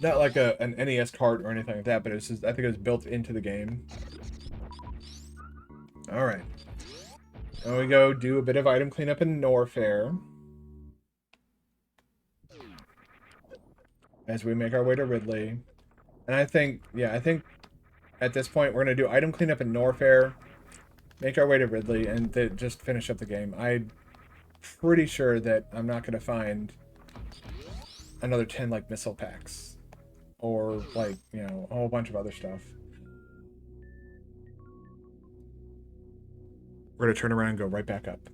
Not like an NES cart or anything like that, but it's just, I think it was built into the game. Alright. Now we go do a bit of item cleanup in Norfair. As we make our way to Ridley. And I think at this point we're going to do item cleanup in Norfair, make our way to Ridley, and just finish up the game. I'm pretty sure that I'm not going to find another 10 like missile packs or like, you know, a whole bunch of other stuff. We're going to turn around and go right back up.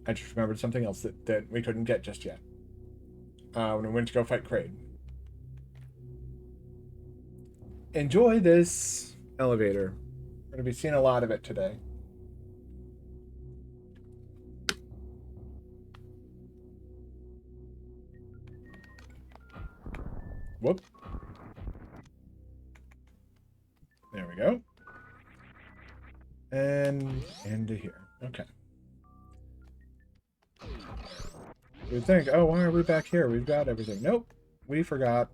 I just remembered something else that we couldn't get just yet. When we went to go fight Kraid. Enjoy this elevator. We're going to be seeing a lot of it today. Whoop. There we go. And into here. Okay. You'd think, oh, why are we back here? We've got everything. Nope. We forgot.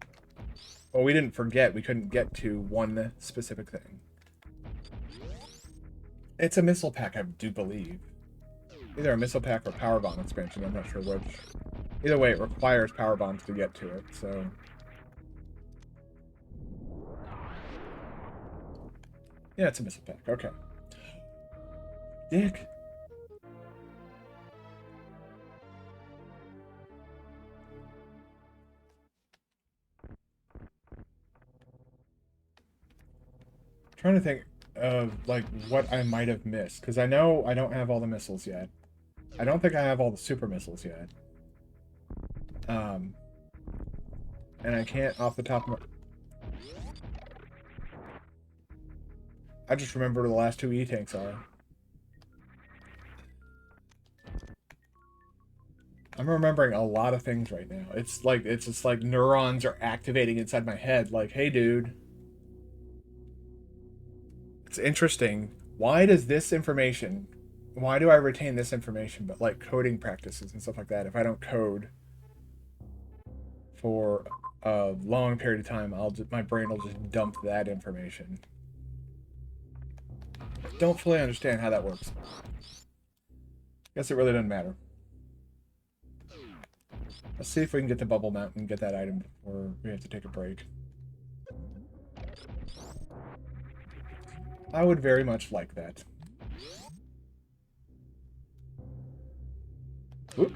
Well, we didn't forget. We couldn't get to one specific thing. It's a missile pack, I do believe. Either a missile pack or power bomb expansion. I'm not sure which. Either way, it requires power bombs to get to it, so... Yeah, it's a missile pack. Okay. Dick. Trying to think of like what I might have missed, because I know I don't have all the missiles yet. I don't think I have all the super missiles yet. And I can't off the top of my... I just remember where the last two E-tanks are. I'm remembering a lot of things right now. It's just like neurons are activating inside my head. Like, hey, dude. It's interesting. Why does this information... Why do I retain this information, but like coding practices and stuff like that? If I don't code for a long period of time, my brain will just dump that information. Don't fully understand how that works. Guess it really doesn't matter. Let's see if we can get to Bubble Mountain and get that item before we have to take a break. I would very much like that. Oop.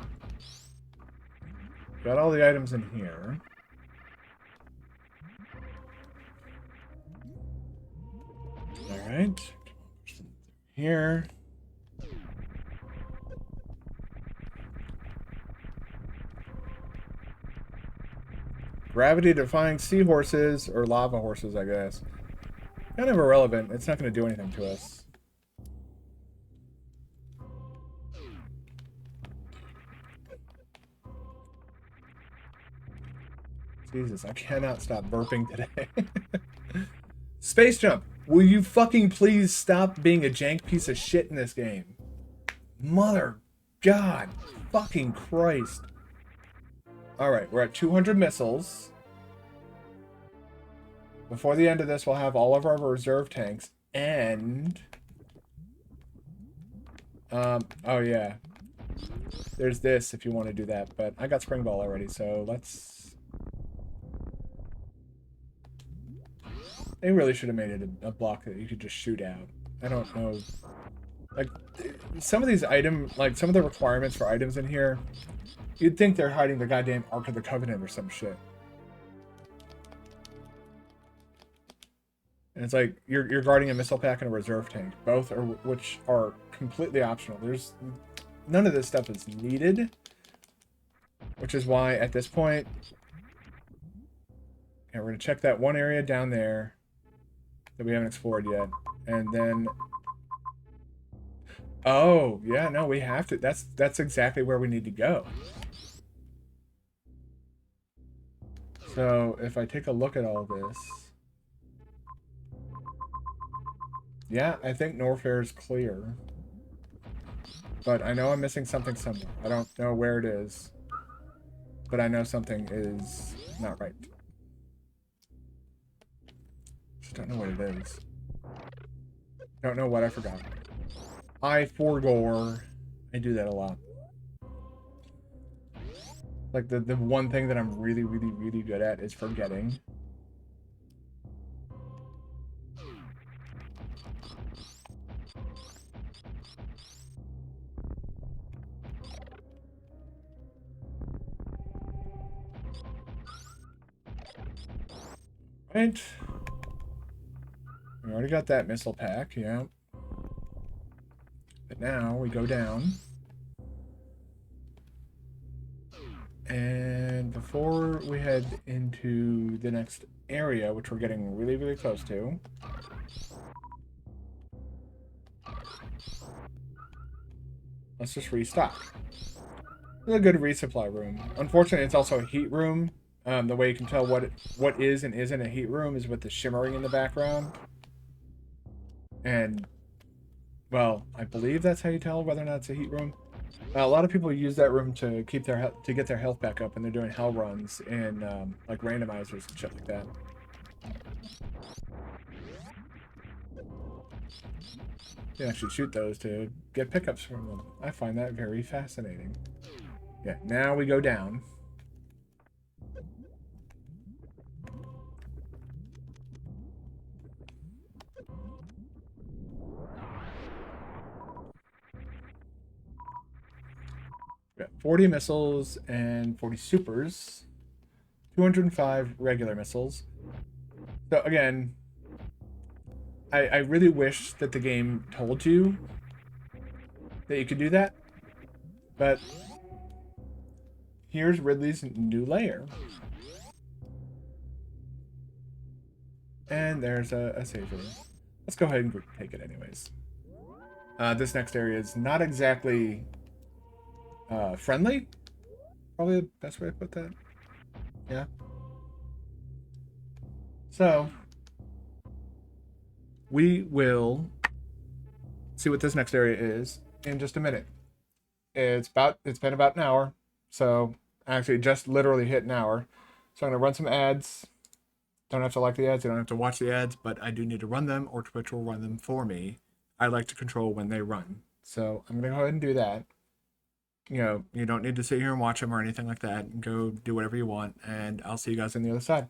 Got all the items in here. Alright. Here. Gravity-defying seahorses, or lava horses, I guess. Kind of irrelevant. It's not going to do anything to us. Jesus, I cannot stop burping today. Space Jump, will you fucking please stop being a jank piece of shit in this game? Mother God, fucking Christ. Alright, we're at 200 missiles. Before the end of this, we'll have all of our reserve tanks, and... oh yeah. There's this if you want to do that, but I got Spring Ball already, so let's... They really should have made it a block that you could just shoot out. I don't know. Like, some of these some of the requirements for items in here, you'd think they're hiding the goddamn Ark of the Covenant or some shit. And it's like, you're guarding a missile pack and a reserve tank. Both are, which are completely optional. There's, none of this stuff is needed. Which is why, at this point... Yeah, we're going to check that one area down there that we haven't explored yet. And then... Oh, yeah, no, we have to. That's exactly where we need to go. So, if I take a look at all this... Yeah, I think Norfair is clear. But I know I'm missing something somewhere. I don't know where it is. But I know something is not right. Just don't know what it is. Don't know what I forgot. I forgore. I do that a lot. Like the one thing that I'm really, really, really good at is forgetting. Right. We already got that missile pack, yeah. Now we go down. And before we head into the next area, which we're getting really, really close to, let's just restock. It's a good resupply room. Unfortunately, it's also a heat room. The way you can tell what is and isn't a heat room is with the shimmering in the background. And, well, I believe that's how you tell whether or not it's a heat room. A lot of people use that room to keep their to get their health back up when they're doing hell runs and like randomizers and shit like that. You can actually shoot those to get pickups from them. I find that very fascinating. Yeah, now we go down. We got 40 missiles and 40 supers. 205 regular missiles. So again, I really wish that the game told you that you could do that. But here's Ridley's new layer. And there's a save room. Let's go ahead and take it anyways. This next area is not exactly friendly. Probably the best way to put that. Yeah. So we will see what this next area is in just a minute. It's been about an hour. So actually just literally hit an hour. So I'm gonna run some ads. Don't have to like the ads, you don't have to watch the ads, but I do need to run them or Twitch will run them for me. I like to control when they run. So I'm gonna go ahead and do that. You don't need to sit here and watch them or anything like that. Go do whatever you want, and I'll see you guys on the other side.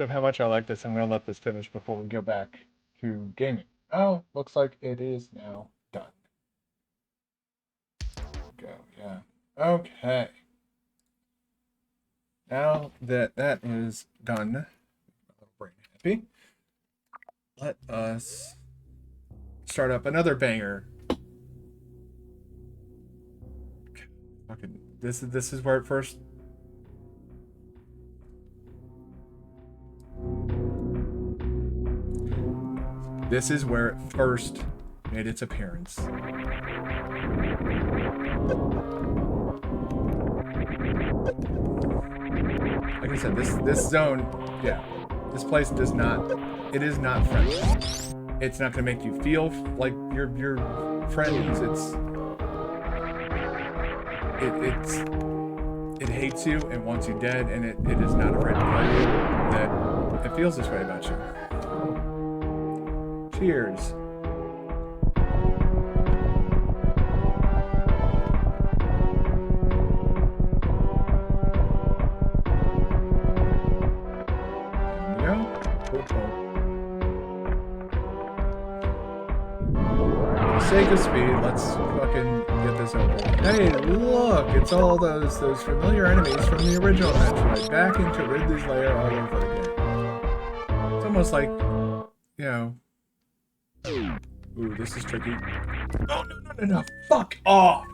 of how much I like this, I'm gonna let this finish before we go back to gaming. Oh, looks like it is now done. Go, yeah. Okay. Now that that is done, my little brain happy, let us start up another banger. Fucking this is where it first. This is where it first made its appearance. Like I said, this zone, yeah, this place does not. It is not friendly. It's not gonna make you feel like you're friends. It hates you and wants you dead, and it is not afraid to kill you. That it feels this way about you. Cheers. There we go. Cool. For the sake of speed, let's fucking get this over. Hey, look! It's all those familiar enemies from the original Metroid back into Ridley's lair all over again. It's almost like, you know. Ooh, this is tricky. Oh, no. Fuck off!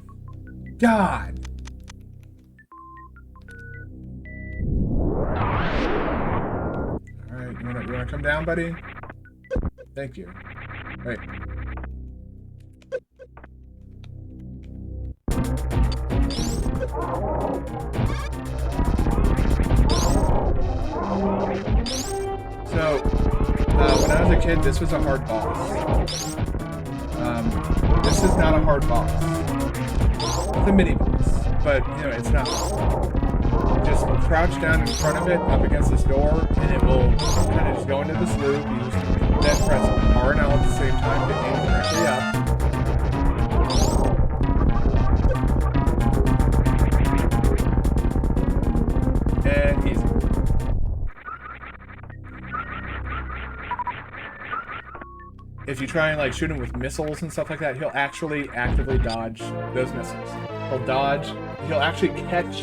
God! Alright, you wanna come down, buddy? Thank you. Right. So, when I was a kid, this was a hard boss. This is not a hard boss. It's a mini boss, but you know it's not. Just crouch down in front of it, up against this door, and it will kind of just go into this loop. You just then press R and L at the same time to aim directly up. And easy. If you try and like shoot him with missiles and stuff like that, he'll actually actively dodge those missiles. He'll actually catch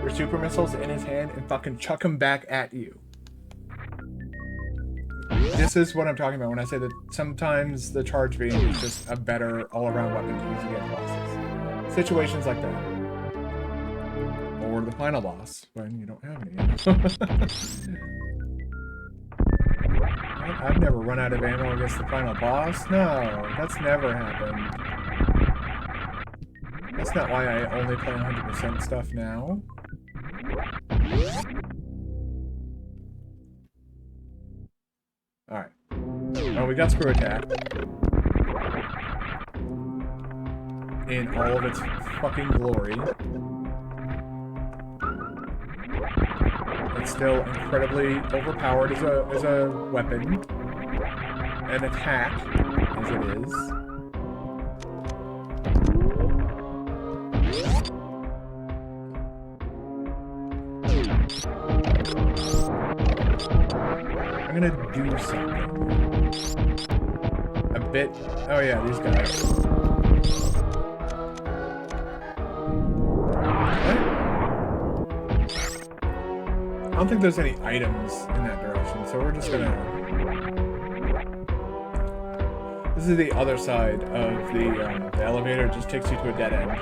your super missiles in his hand and fucking chuck them back at you. This is what I'm talking about when I say that sometimes the charge beam is just a better all-around weapon to use against bosses. Situations like that. Or the final boss, when you don't have any. I've never run out of ammo against the final boss. No, that's never happened. That's not why I only play 100% stuff now. Alright. Oh, we got Screw Attack. In all of its fucking glory. It's still incredibly overpowered as a weapon. An attack, as it is. I'm gonna do something. A bit. Oh yeah, these guys. I don't think there's any items in that direction, so we're just gonna... This is the other side of the elevator. It just takes you to a dead end.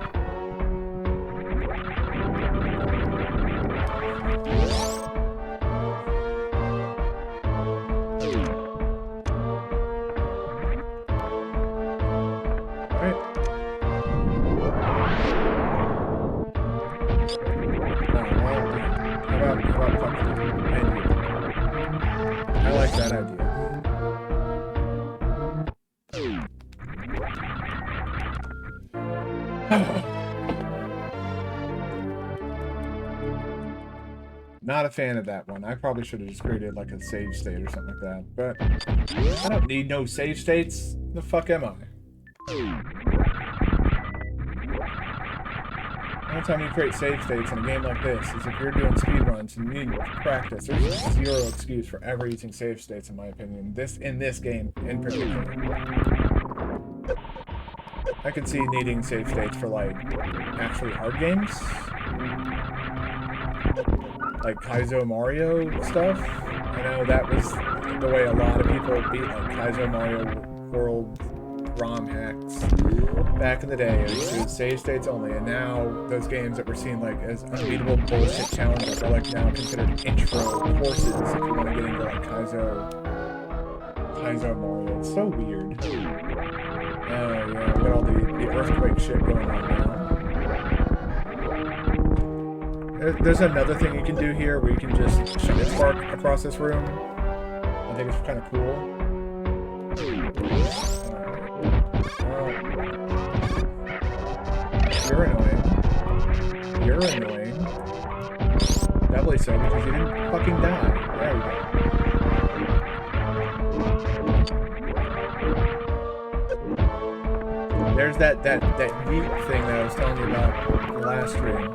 Not a fan of that one. I probably should have just created like a save state or something like that. But I don't need no save states. The fuck am I? only time you create save states in a game like this is if you're doing speedruns and you need practice. There's zero excuse for ever using save states, in my opinion. In this game in particular. I can see needing save states for, like, actually hard games. Like Kaizo Mario stuff. I know that was the way a lot of people beat, like, Kaizo Mario World ROM hacks back in the day. It was save states only, and now those games that we're seeing, like, as unbeatable bullshit challenges are, like, now considered intro courses if you want to get into, like, Kaizo Mario. It's so weird. Oh yeah, we got all the earthquake shit going on now. There's another thing you can do here where you can just shoot a spark across this room. I think it's kind of cool. You're annoying. You're annoying. Doubly so because you didn't fucking die. There we go. There's that yeet thing that I was telling you about in the last stream.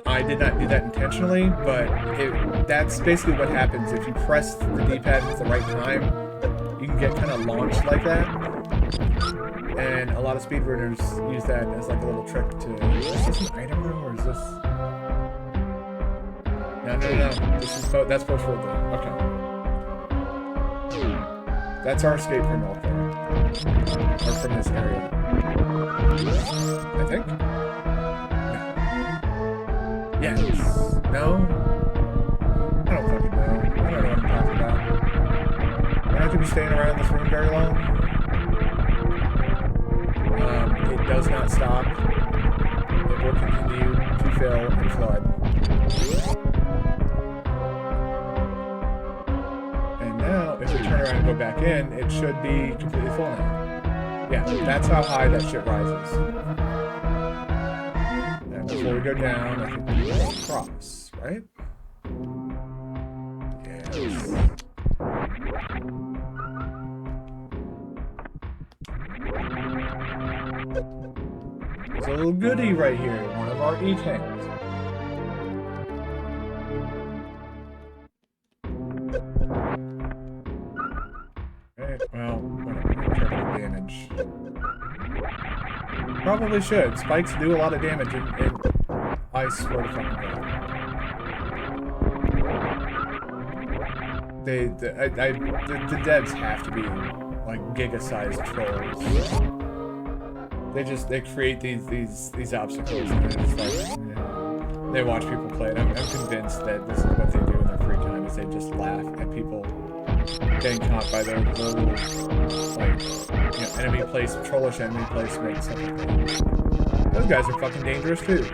I did not do that intentionally, but that's basically what happens if you press the D-pad at the right time. You can get kind of launched like that, and a lot of speedrunners use that as like a little trick to. Is this an item room or is this? No. That's both for the. Okay. That's our escape from Norfair. Or from this area. I think? No. Yes. No? I don't fucking know. I don't know what I'm talking about. We're not going to be staying around this room very long. It does not stop. It will continue to fill and flood. Now, if we turn around and go back in, it should be completely full now. Yeah, that's how high that shit rises. And before we go down, I think we go across, right? Yes. There's a little goodie right here, one of our E-tanks. Well, whatever. Damage. Probably should. Spikes do a lot of damage in ice. Swear to fucking God. The devs have to be like giga-sized trolls. They create these obstacles and they're just like, yeah. They watch people play it. I'm convinced that this is what they do in their free time is they just laugh at people getting caught by their little, like, trollish enemy placement, stuff like that. Those guys are fucking dangerous too.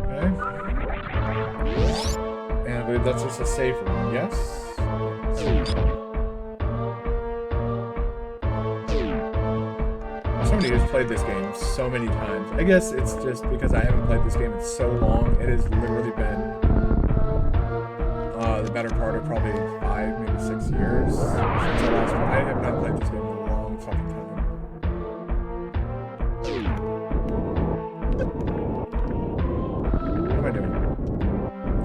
Okay. And I believe that's just a safe room, yes? Somebody who's played this game so many times. I guess it's just because I haven't played this game in so long. It has literally been the better part of probably 5, maybe 6 years since I last played. I have not played this game in a long fucking time. What am I doing?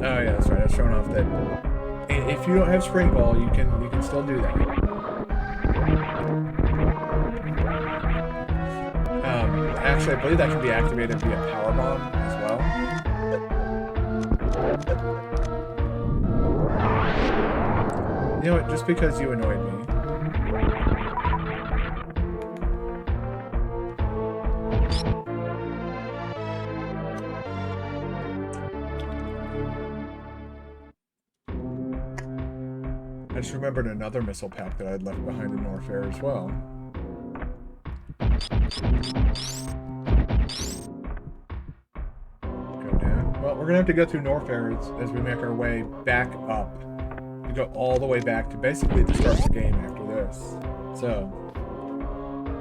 Oh yeah, that's right. I was showing off that if you don't have spring ball, you can still do that. Actually, I believe that can be activated via power bomb as well. You know what? Just because you annoyed me. I just remembered another missile pack that I'd left behind in Norfair as well. Well, we're gonna have to go through Norfair as we make our way back up. We go all the way back to basically the start of the game after this. So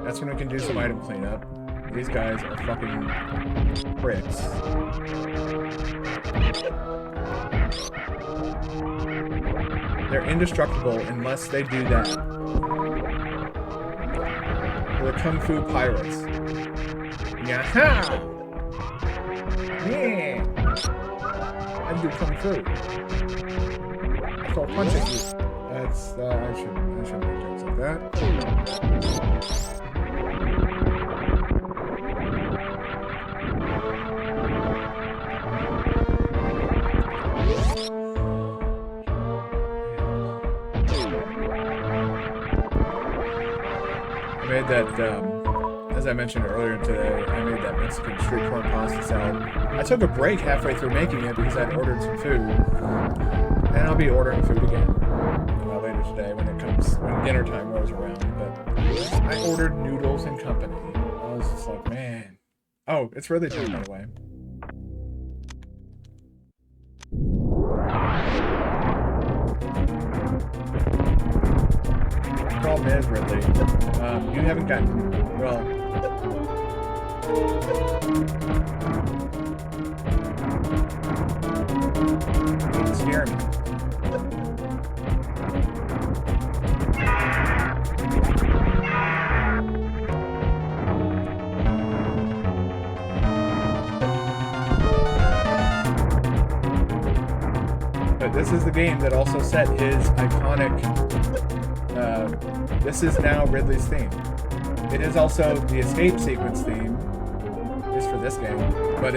that's when we can do some item cleanup. These guys are fucking pricks. They're indestructible unless they do that. They're the Kung Fu Pirates. Yaha! Yeah! I do Kung Fu. I throw a punch at you. That's, I shouldn't make jokes like that. I made that, as I mentioned earlier today, I made that Mexican street corn pasta salad. I took a break halfway through making it because I'd ordered some food. And I'll be ordering food again later today when dinner time rolls around. But I ordered noodles and company. I was just like, man. Oh, it's really time, by the way. The problem is, Ridley, you haven't gotten, well... You scare me. But this is the game that also set his iconic... this is now Ridley's theme. It is also the escape sequence theme, is for this game, but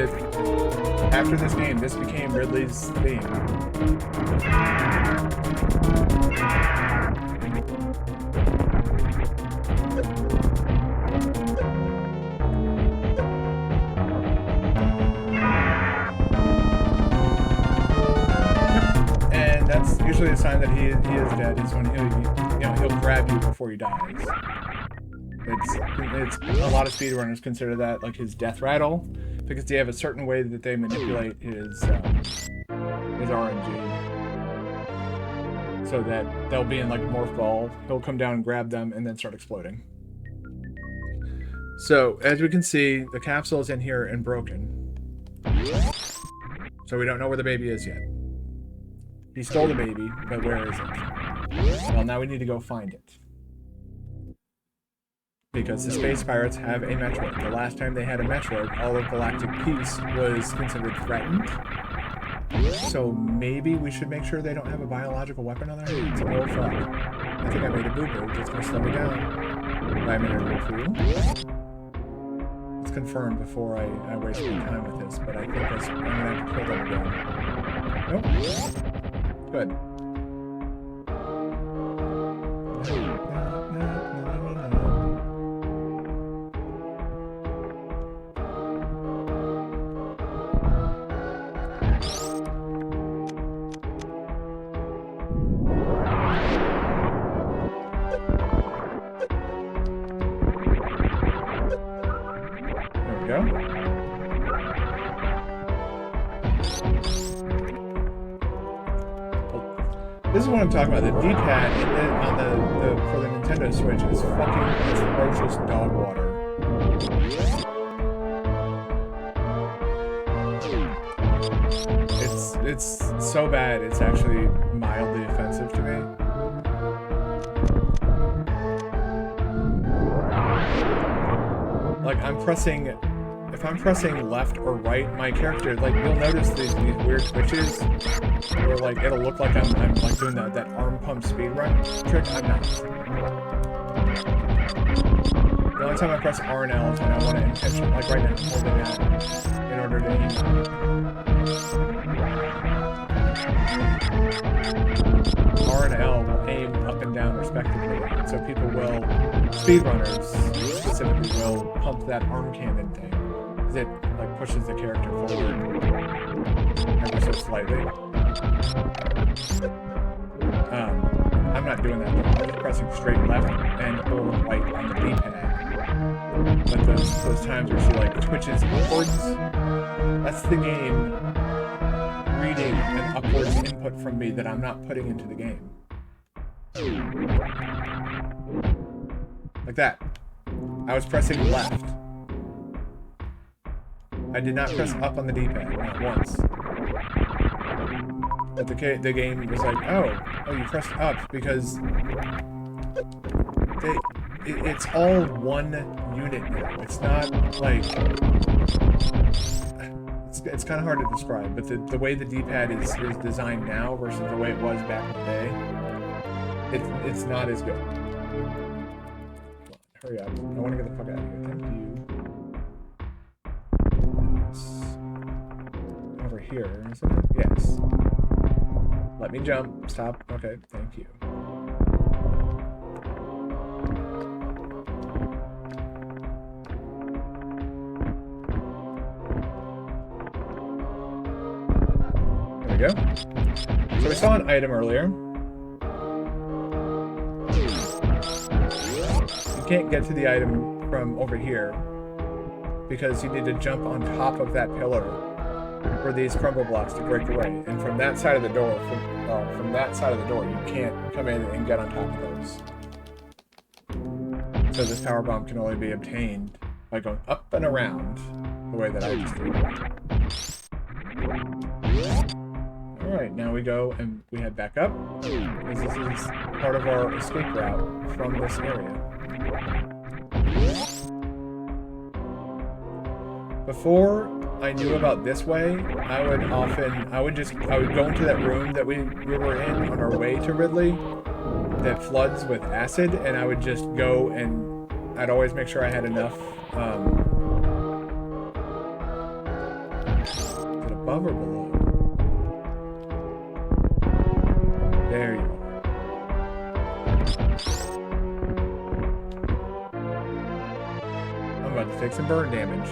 after this game, this became Ridley's theme. And that's usually a sign that he is dead, is when he'll grab you before he dies. It's a lot of speedrunners consider that like his death rattle, because they have a certain way that they manipulate his RNG, so that they'll be in like morph ball. He'll come down and grab them and then start exploding. So as we can see, the capsule is in here and broken. So we don't know where the baby is yet. He stole the baby, but where is it? Well, now we need to go find it. Because the Space Pirates have a Metroid. The last time they had a Metroid, all of Galactic Peace was considered threatened. So maybe we should make sure they don't have a biological weapon on their hands. Oh fuck. I think I made a boo-boo. That's gonna slow me down. 5 minute review. Let's confirm before I waste my time with this, but I think I'm gonna have to kill them again. Nope. Good. This is what I'm talking about. The D-pad for the Nintendo Switch is fucking atrocious dog water. It's so bad. It's actually mildly offensive to me. Like if I'm pressing left or right, my character, like, you'll notice these weird twitches, where, like, it'll look like I'm like doing that arm pump speedrun trick. I'm not. The only time I press R and L is when I want to intention, like right now, I'm holding that in order to aim. R and L will aim up and down respectively, so people will, speedrunners specifically, will pump that arm cannon thing. It like pushes the character forward ever so slightly. I'm not doing that. I'm just pressing straight left and hold right on the D-pad. But those times where she like twitches upwards, that's the game reading an upwards input from me that I'm not putting into the game. Like that. I was pressing left. I did not press up on the D-pad, not once. But the game was like, oh, you pressed up because it's all one unit now. It's not like it's kind of hard to describe, but the way the D-pad is designed now versus the way it was back in the day, it's not as good. Hurry up! I want to get the fuck out of here. Thank you. Over here, isn't it? Yes. Let me jump. Stop. Okay, thank you. There we go. So we saw an item earlier. You can't get to the item from over here because you need to jump on top of that pillar for these crumble blocks to break away. And from that side of the door, from that side of the door, you can't come in and get on top of those. So this power bomb can only be obtained by going up and around the way that I just did. Alright, now we go and we head back up, because this is part of our escape route from this area. Before I knew about this way, I would go into that room that we were in on our way to Ridley that floods with acid, and I would just go and I'd always make sure I had enough. Is it above or below? There you are. I'm about to take some burn damage.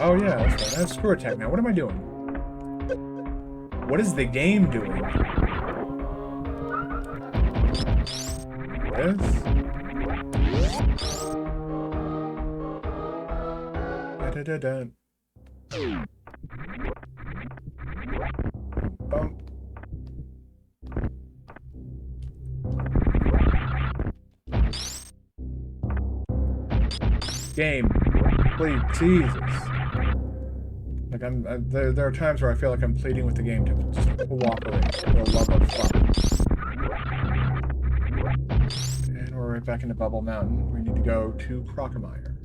Oh yeah, that's right. I have screw attack now. What am I doing? What is the game doing? This? Da-da-da-da. Bump. Game. Please, Jesus. Like there are times where I feel like I'm pleading with the game to just cooperate for the love of fuck. And we're right back into Bubble Mountain. We need to go to Crocomire.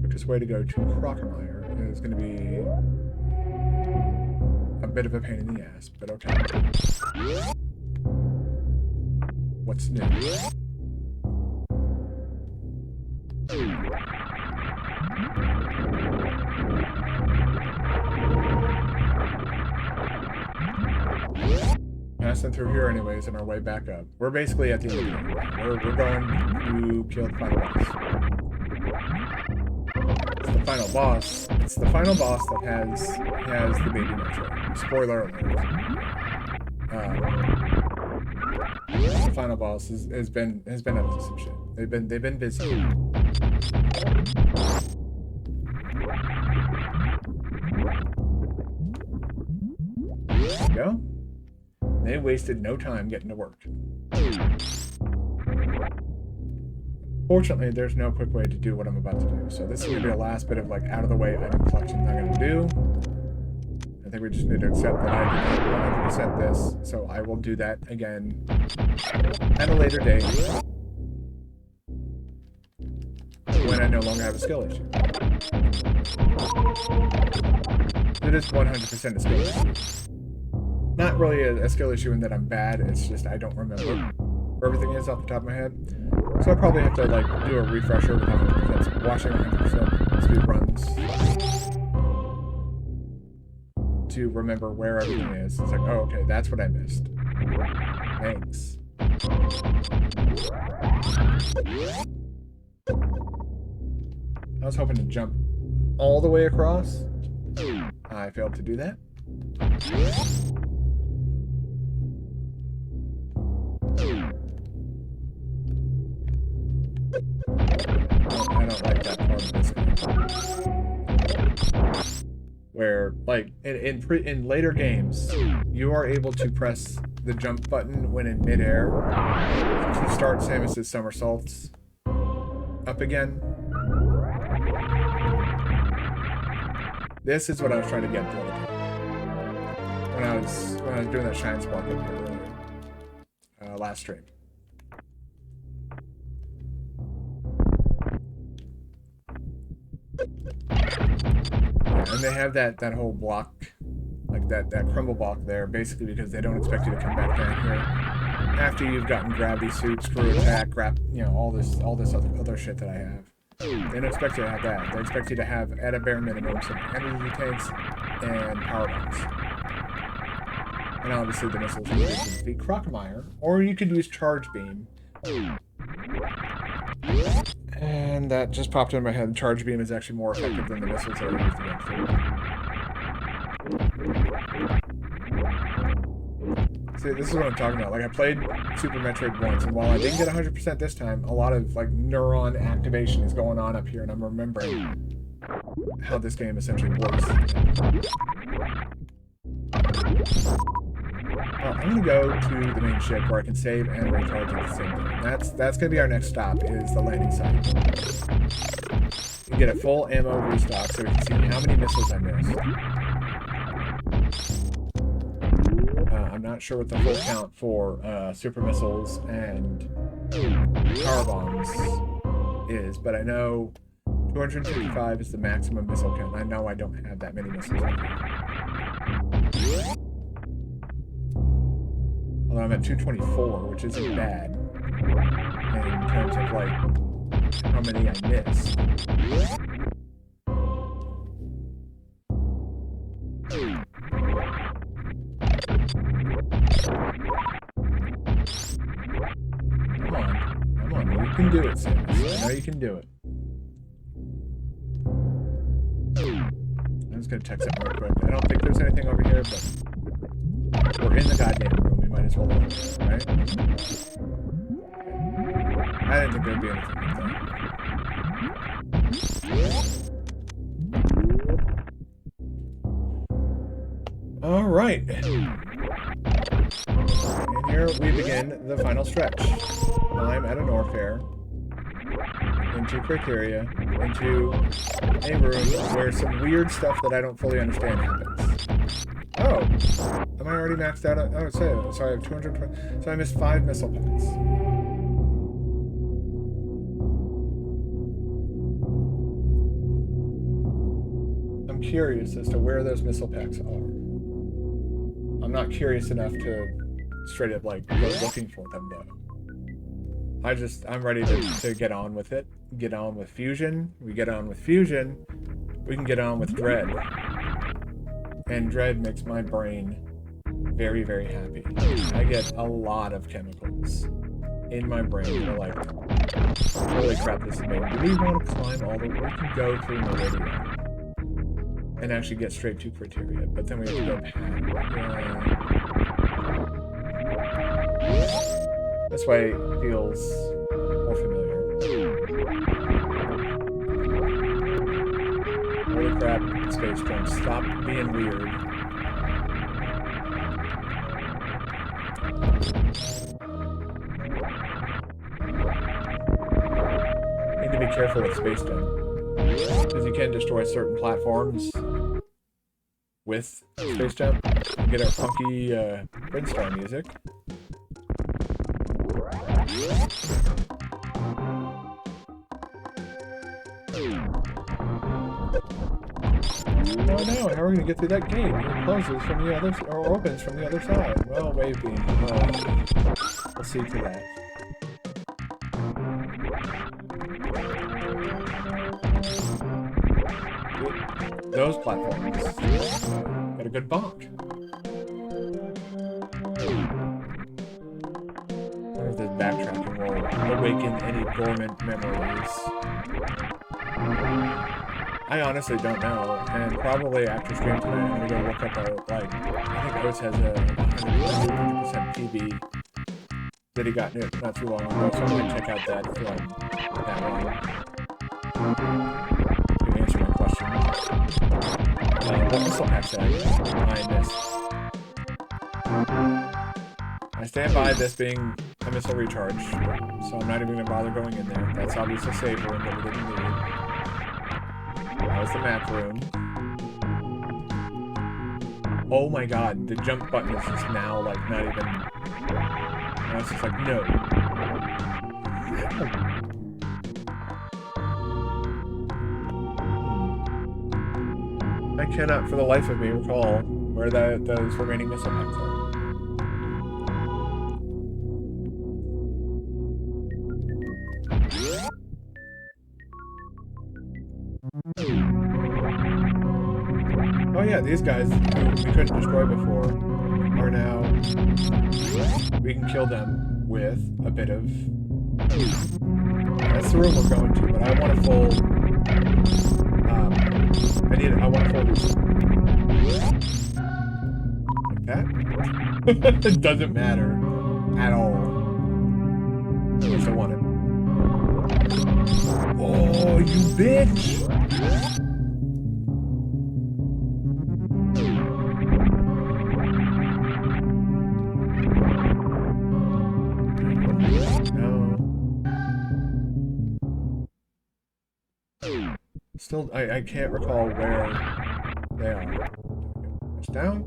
Quickest way to go to Crocomire is going to be a bit of a pain in the ass, but okay. What's new? Passing through here anyways on our way back up. We're basically at the end of the game. We're going to kill the final boss. It's the final boss. It's the final boss that has the baby Metroid. Spoiler alert. The final boss has been up to some shit. They've been busy. There we go. They wasted no time getting to work. Fortunately, there's no quick way to do what I'm about to do. So this is going to be the last bit of like out of the way item collection I'm going to do. I think we just need to accept that I did not 100% this. So I will do that again at a later date when I no longer have a skill issue. It is 100% a skill issue. Not really a skill issue in that I'm bad, it's just I don't remember where everything is off the top of my head. So I probably have to like do a refresher with 100%, watching 100% speed runs to remember where everything is. It's like, oh, okay, that's what I missed. Thanks. I was hoping to jump all the way across. I failed to do that. I don't like that part of this game. like in later games, you are able to press the jump button when in midair to start Samus's somersaults up again. This is what I was trying to get to when I was doing that Shine Spark up here earlier, last stream. And they have that whole block, like that crumble block there, basically because they don't expect you to come back down here after you've gotten gravity suit, screw attack, all this other shit that I have. They don't expect you to have that. They expect you to have, at a bare minimum, some energy tanks and power bombs. And obviously the missiles you can defeat Crocomire, or you could use Charge Beam. And that just popped in my head. Charge Beam is actually more effective than the missiles that I used against it. See, this is what I'm talking about. Like, I played Super Metroid once, and while I didn't get 100% this time, a lot of, like, neuron activation is going on up here, and I'm remembering how this game essentially works. I'm gonna go to the main ship where I can save and recharge at the same time. That's gonna be our next stop, is the landing site. You get a full ammo restock so we can see how many missiles I missed. I'm not sure what the full count for super missiles and power bombs is, but I know 255 is the maximum missile count. I know I don't have that many missiles. Although I'm at 224, which isn't bad in terms of, like, how many I missed. Come on, you can do it, Samus. I know you can do it. I'm just gonna text it real quick. I don't think there's anything over here, but we're in the goddamn room. We might as well look, right? I didn't think there'd be anything like that. Alright. And here we begin the final stretch. I'm at a Norfair, into Criteria, into a room where some weird stuff that I don't fully understand happens. Oh, am I already maxed out? Oh, so I have 220. So I missed 5 missile packs. I'm curious as to where those missile packs are. I'm not curious enough to straight up, like, go looking for them, though. I'm ready to get on with it. Get on with Fusion. We get on with Fusion, we can get on with Dread. And Dread makes my brain very, very happy. I get a lot of chemicals in my brain that are like, holy crap, this is amazing. Do we want to climb all the way? We can go through Meridian and actually get straight to Criteria, but then we have to go past. This way feels more familiar. Holy crap, Space Jump, stop being weird. Need to be careful with Space Jump, because you can destroy certain platforms with Space Jump. And get our funky Red Star music. Oh no, how are we going to get through that gate? It closes from the other, or opens from the other side. Well, wave beam. We'll see to that. Those platforms got a good bonk. I wonder if this backtracking will awaken any dormant memories. I honestly don't know, and probably after stream tonight, I'm gonna go look up I think Oates has a 100% PB that he got not too long ago, so I'm gonna check out that one. To answer my question. What missile packs did I miss? I stand by this being a missile recharge, so I'm not even gonna bother going in there. That's obviously a save room that we didn't need. That was the map room. Oh my god, the jump button is just now like not even. Now it's just like no. I cannot, for the life of me, recall where those remaining missile packs are. Oh yeah, these guys who we couldn't destroy before are now... We can kill them with a bit of... That's the room we're going to, but I want a full... I want a full reset. Like that? It doesn't matter at all. Unless I want it. Oh, you bitch! Still, I can't recall where they are. It's down.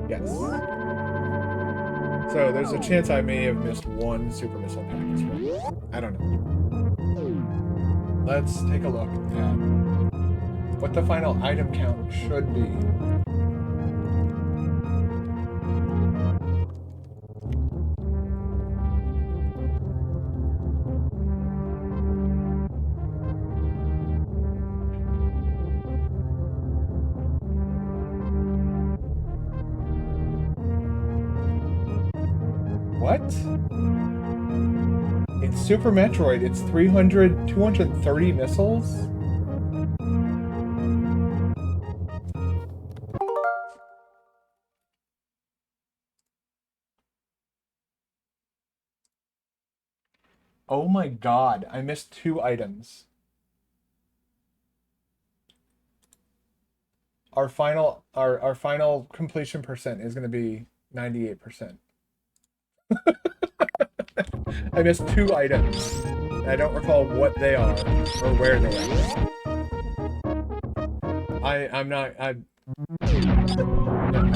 Yes. So there's a chance I may have missed one super missile pack as well. I don't know. Let's take a look at what the final item count should be. What? In Super Metroid, it's 230 missiles? Oh my god, I missed 2 items. Our final completion percent is going to be 98%. I missed 2 items. I don't recall what they are or where they are. I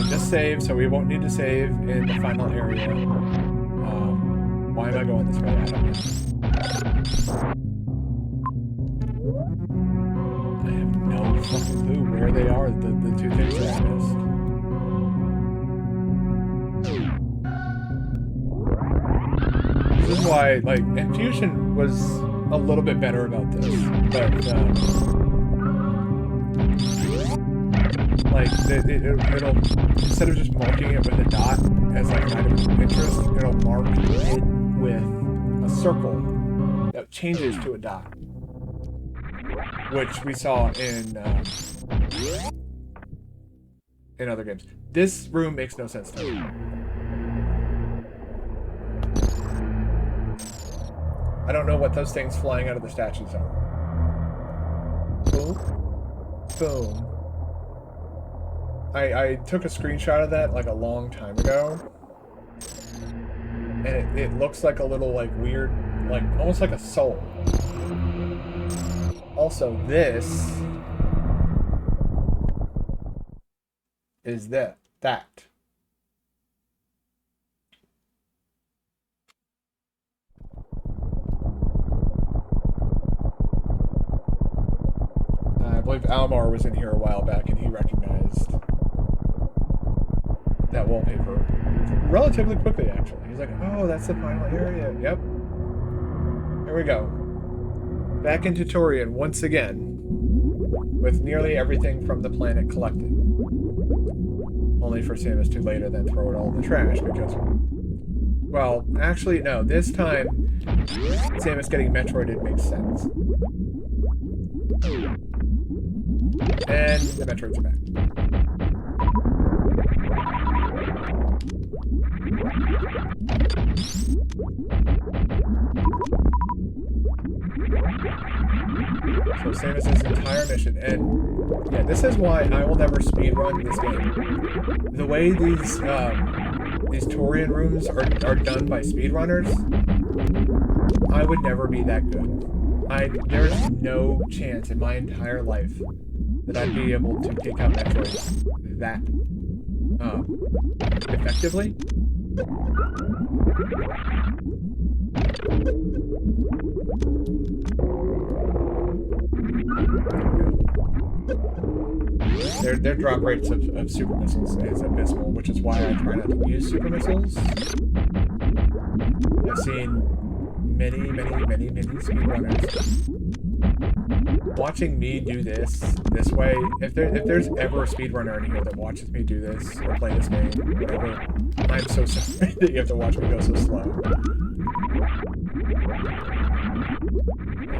just saved, so we won't need to save in the final area. Why am I going this way? I don't know. I have no fucking clue where they are, the 2 things that I missed. This is why, like, Infusion was a little bit better about this, but, like, it'll, instead of just marking it with a dot as, like, an item of interest, it'll mark it with a circle that changes to a dot, which we saw in other games. This room makes no sense to me. I don't know what those things flying out of the statues are. Boom. Boom. I took a screenshot of that like a long time ago. And it looks like a little like weird, like almost like a soul. Also, this is that. I believe Almar was in here a while back and he recognized that wallpaper relatively quickly, actually. He's like, oh, that's the final area. Yep. Here we go. Back in Tutorian once again, with nearly everything from the planet collected. Only for Samus to later then throw it all in the trash because... Well, actually, no. This time, Samus getting Metroided makes sense. And the Metroids are back. So same as his entire mission. And yeah, this is why I will never speedrun this game. The way these Torian rooms are done by speedrunners, I would never be that good. There's no chance in my entire life that I'd be able to take out Metroid that effectively. Their drop rates of super missiles is abysmal, which is why I try not to use super missiles. I've seen many speedrunners. Watching me do this way, if there's ever a speedrunner in here that watches me do this or play this game, whatever, I'm so sorry that you have to watch me go so slow.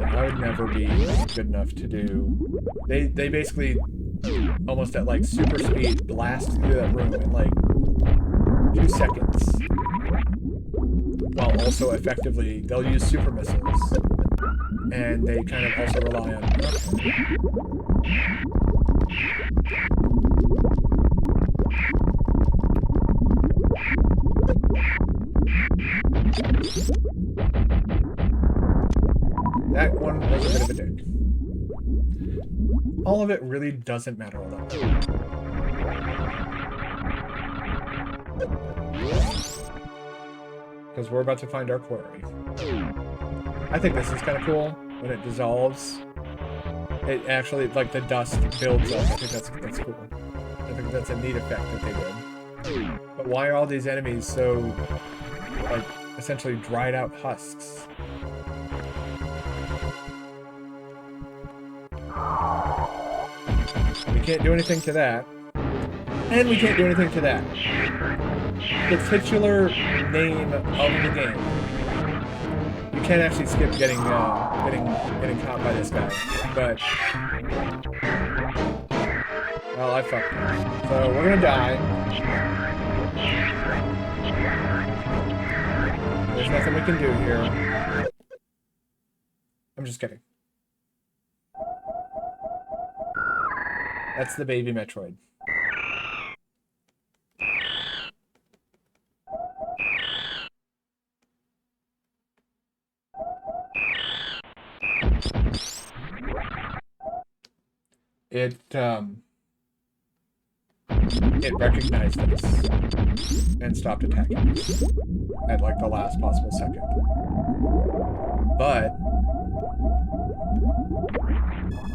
I would never be good enough to do. They basically almost at like super speed blast through that room in like 2 seconds. While also effectively, they'll use super missiles. And they kind of also rely on... That one was a bit of a dick. All of it really doesn't matter all that much. Because we're about to find our quarry. I think this is kind of cool. When it dissolves, it actually, like, the dust builds up. I think that's cool. I think that's a neat effect that they did. But why are all these enemies so, like, essentially dried out husks? We can't do anything to that. And we can't do anything to that. The titular name of the game. You can't actually skip getting caught by this guy, but well, I fucked him. So we're gonna die. There's nothing we can do here. I'm just kidding. That's the baby Metroid. It recognized us and stopped attacking us at like the last possible second. But,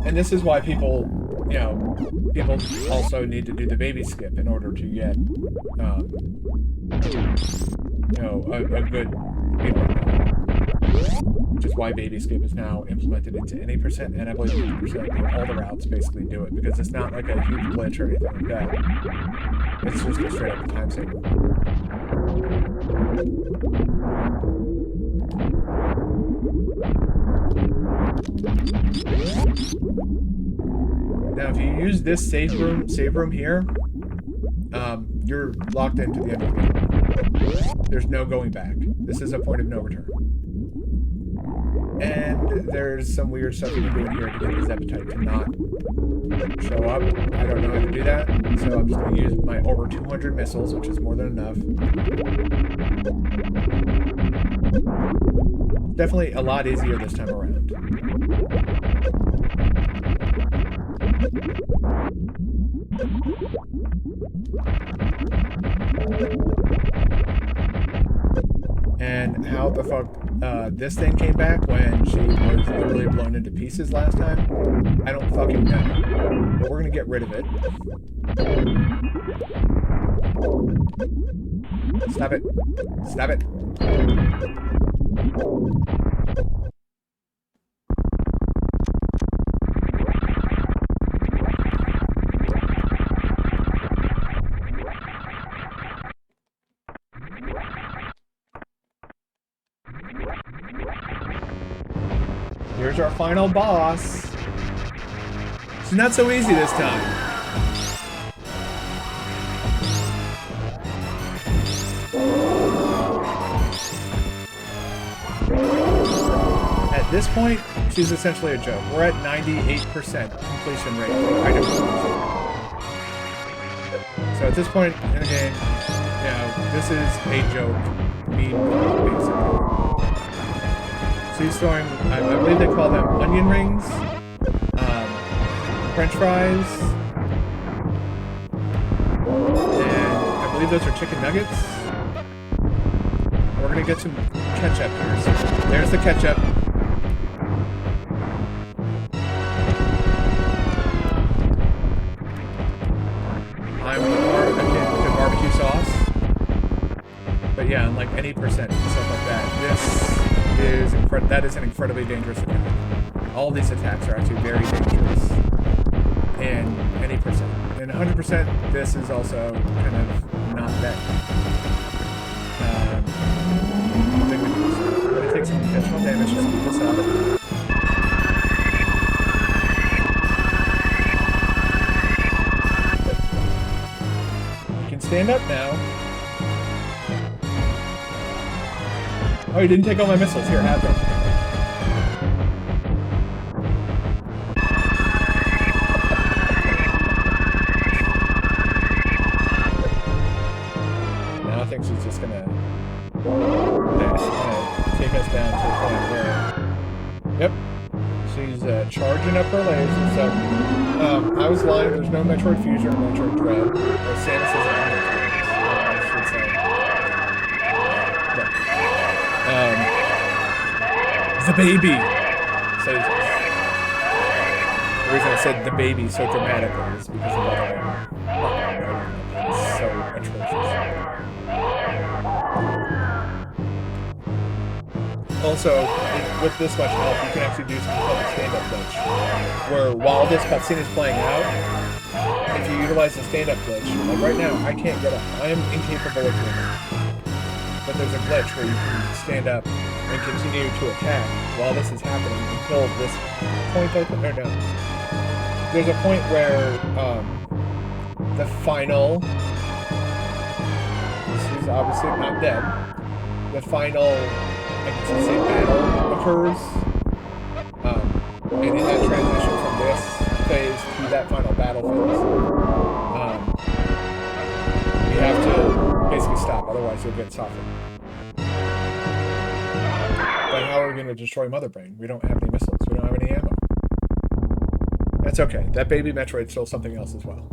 and this is why people, you know, people also need to do the baby skip in order to get, you know, a good speedrun. Which is why baby skip is now implemented into any percent, and I believe 50% of all the routes basically do it, because it's not like a huge glitch or anything like that. It's just a straight up time saver. Now, if you use this save room here, you're locked into the end of the game. There's no going back. This is a point of no return. And there's some weird stuff you can do in here to get his appetite to not show up. I don't know how to do that, so I'm just going to use my over 200 missiles, which is more than enough. Definitely a lot easier this time around. And how the fuck this thing came back when she was literally blown into pieces last time, I don't fucking know. But we're gonna get rid of it. Stop it. Stop it. Here's our final boss. It's not so easy this time. this point, she's essentially a joke. We're at 98% completion rate for item completion. So at this point in the game, you know, this is a joke. Basically. So he's throwing, I believe they call them onion rings, French fries, and I believe those are chicken nuggets. We're gonna get some ketchup here. So there's the ketchup. I'm more akin to barbecue sauce. But yeah, like any percent and stuff like that. That is an incredibly dangerous attack. All these attacks are actually very dangerous. And any percent. And 100%, this is also kind of not that. I think we're going to take some intentional damage to speed this up. You can stand up now. Oh, you didn't take all my missiles. Here, have them. Now I think she's just gonna take us down to the point where, yep, she's charging up her lasers. So, I was lying. There's no Metroid Fusion or Metroid Dread. Or Samus isn't on Metroid. I should say. The baby! So, the reason I said the baby so dramatically is because of that. It's so atrocious. Also, with this much help, you can actually do something called a stand-up glitch. Where while this cutscene is playing out, if you utilize the stand-up glitch, like right now, I can't get up. I am incapable of doing it. But there's a glitch where you can stand up and continue to attack while this is happening until this point or no. There's a point where the final, she's obviously not dead, the final, I guess you'd say, battle occurs, and in that transition from this phase to that final battle phase, you have to basically stop, otherwise you'll get softened. But how are we going to destroy Mother Brain? We don't have any missiles. We don't have any ammo. That's okay. That baby Metroid's still something else as well.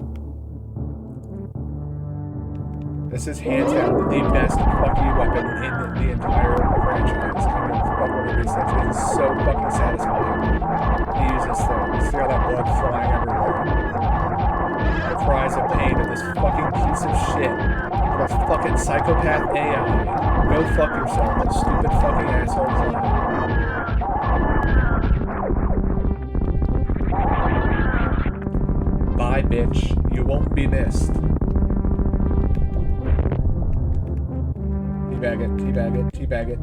This is hands down the best fucking weapon in the entire franchise. Kind of fucking release. That is so fucking satisfying to use this thing. You see all that blood flying everywhere. The cries of pain of this fucking piece of shit. The fucking psychopath AI. Go fuck yourself, you stupid fucking asshole clown. Bye, bitch. You won't be missed. Teabag it, teabag it, teabag it.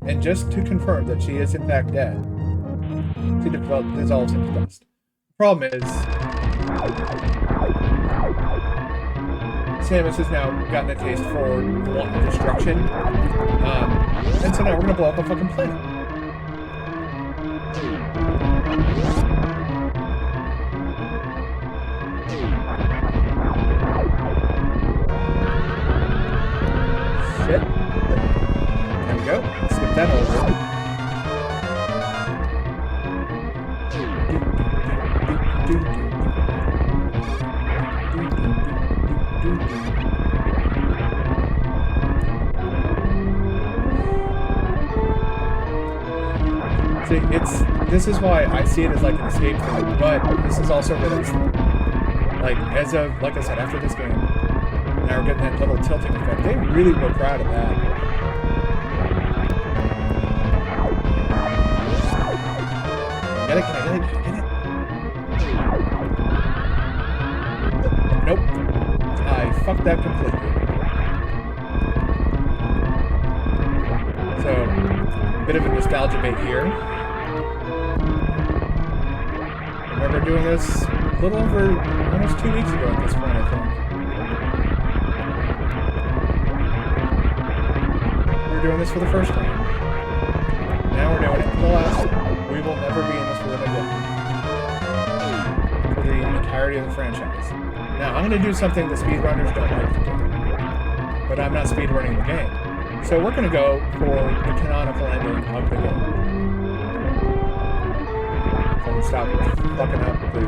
And just to confirm that she is in fact dead, she dissolves into dust. The problem is, Samus has now gotten a taste for wanton destruction. And so now we're gonna blow up a fucking planet. Shit. There we go. Skip that over. See, this is why I see it as like an escape thing, but this is also really, like, as of, like I said, after this game, now we're getting that little tilting effect. They really were proud of that. Get it? Can I get it? Can I get it? Nope. I fucked that completely. So, a bit of a nostalgia bait here. I remember doing this a little over almost 2 weeks ago at this point, I think. We were doing this for the first time. Now we're doing it for the last time. We will never be in this room again. For the entirety of the franchise. Now, I'm going to do something the speedrunners don't like to do. But I'm not speedrunning the game. So we're going to go for the canonical ending of the game. So we stop fucking up the...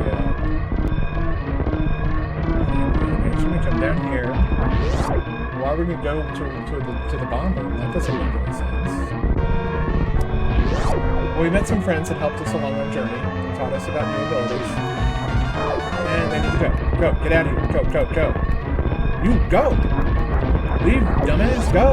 I'm going to come down here. Why would we go to the bomber? That doesn't make any sense. Well, we met some friends that helped us along our journey, taught us about new abilities. And they need to go. Go, get out of here. Go, go, go. You go! Leave, dumbass, go!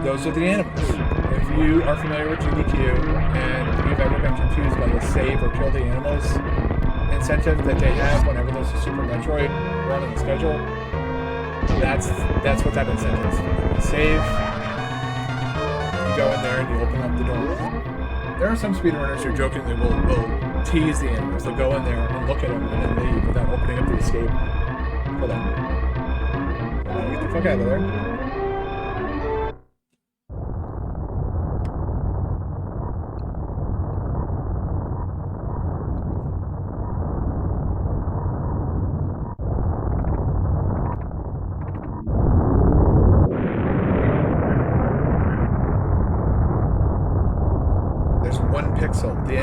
Those are the animals. If you are familiar with GDQ and you've ever been confused by the save or kill the animals incentive that they have whenever there's a Super Metroid run on the schedule, that's what that incentive is. You save, you go in there and you open up the door. There are some speedrunners who jokingly will tease the animals. They'll go in there and look at them and then leave without opening up the escape for them. Get the fuck out of there.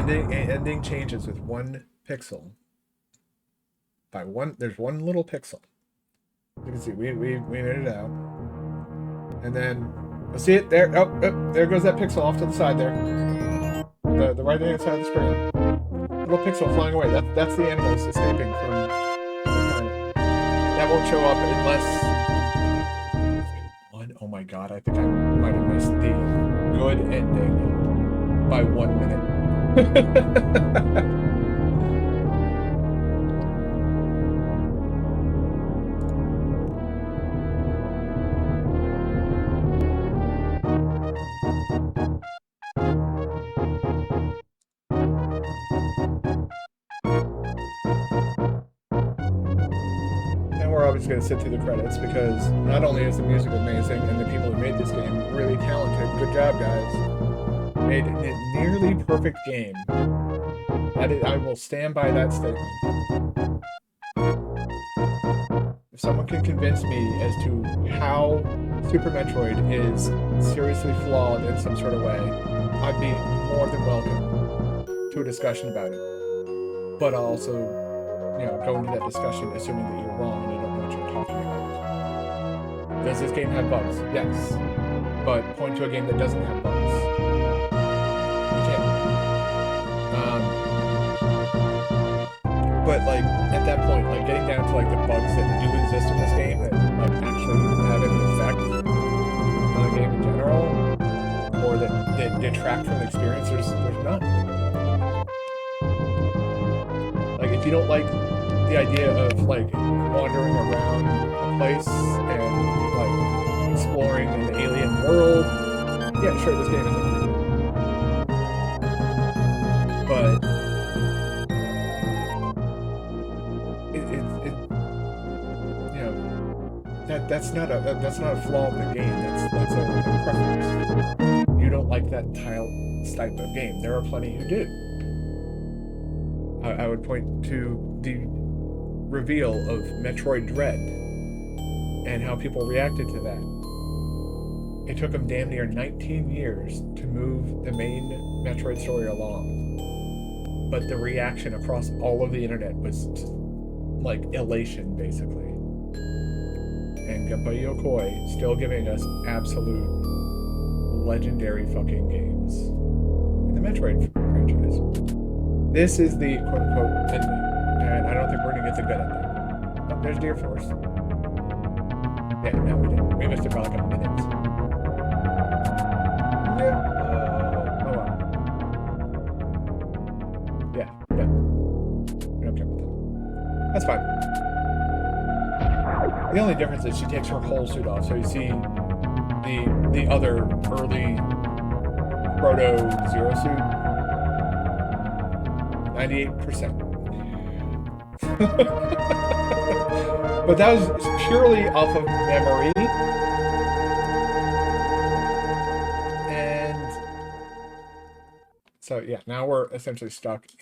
The ending changes with 1 pixel. By one, there's 1 little pixel. You can see we made it out, and then you'll see it there. Oh, there goes that pixel off to the side there. The right hand side of the screen. Little pixel flying away. That's the animals escaping from the planet. That won't show up unless one. Oh my god! I think I might have missed the good ending by 1 minute. And we're obviously going to sit through the credits because not only is the music amazing and the people who made this game really talented, good job guys. Made a nearly perfect game. I will stand by that statement. If someone can convince me as to how Super Metroid is seriously flawed in some sort of way, I'd be more than welcome to a discussion about it. But I'll also, go into that discussion assuming that you're wrong and you don't know what you're talking about. Does this game have bugs? Yes. But point to a game that doesn't have bugs. But at that point, getting down to the bugs that do exist in this game that actually have any effect on the game in general, or that detract from the experience, there's none. If you don't like the idea of wandering around a place and exploring an alien world, yeah, sure, this game isn't for you. But that's not a flaw of the game. That's a preference. You don't like that type of game. There are plenty who do. I would point to the reveal of Metroid Dread and how people reacted to that. It took them damn near 19 years to move the main Metroid story along, but the reaction across all of the internet was elation, basically. And Gunpei Yokoi still giving us absolute legendary fucking games in the Metroid franchise. This is the quote-unquote ending, and I don't think we're gonna get the good ending. Oh, there's Deer Force. Yeah, no, we didn't. We missed it by a minute. Yeah. Oh well. Yeah. We don't care about that. That's fine. The only difference is she takes her whole suit off, so you see the other early proto Zero suit. 98%. But that was purely off of memory. And so, yeah, now we're essentially stuck in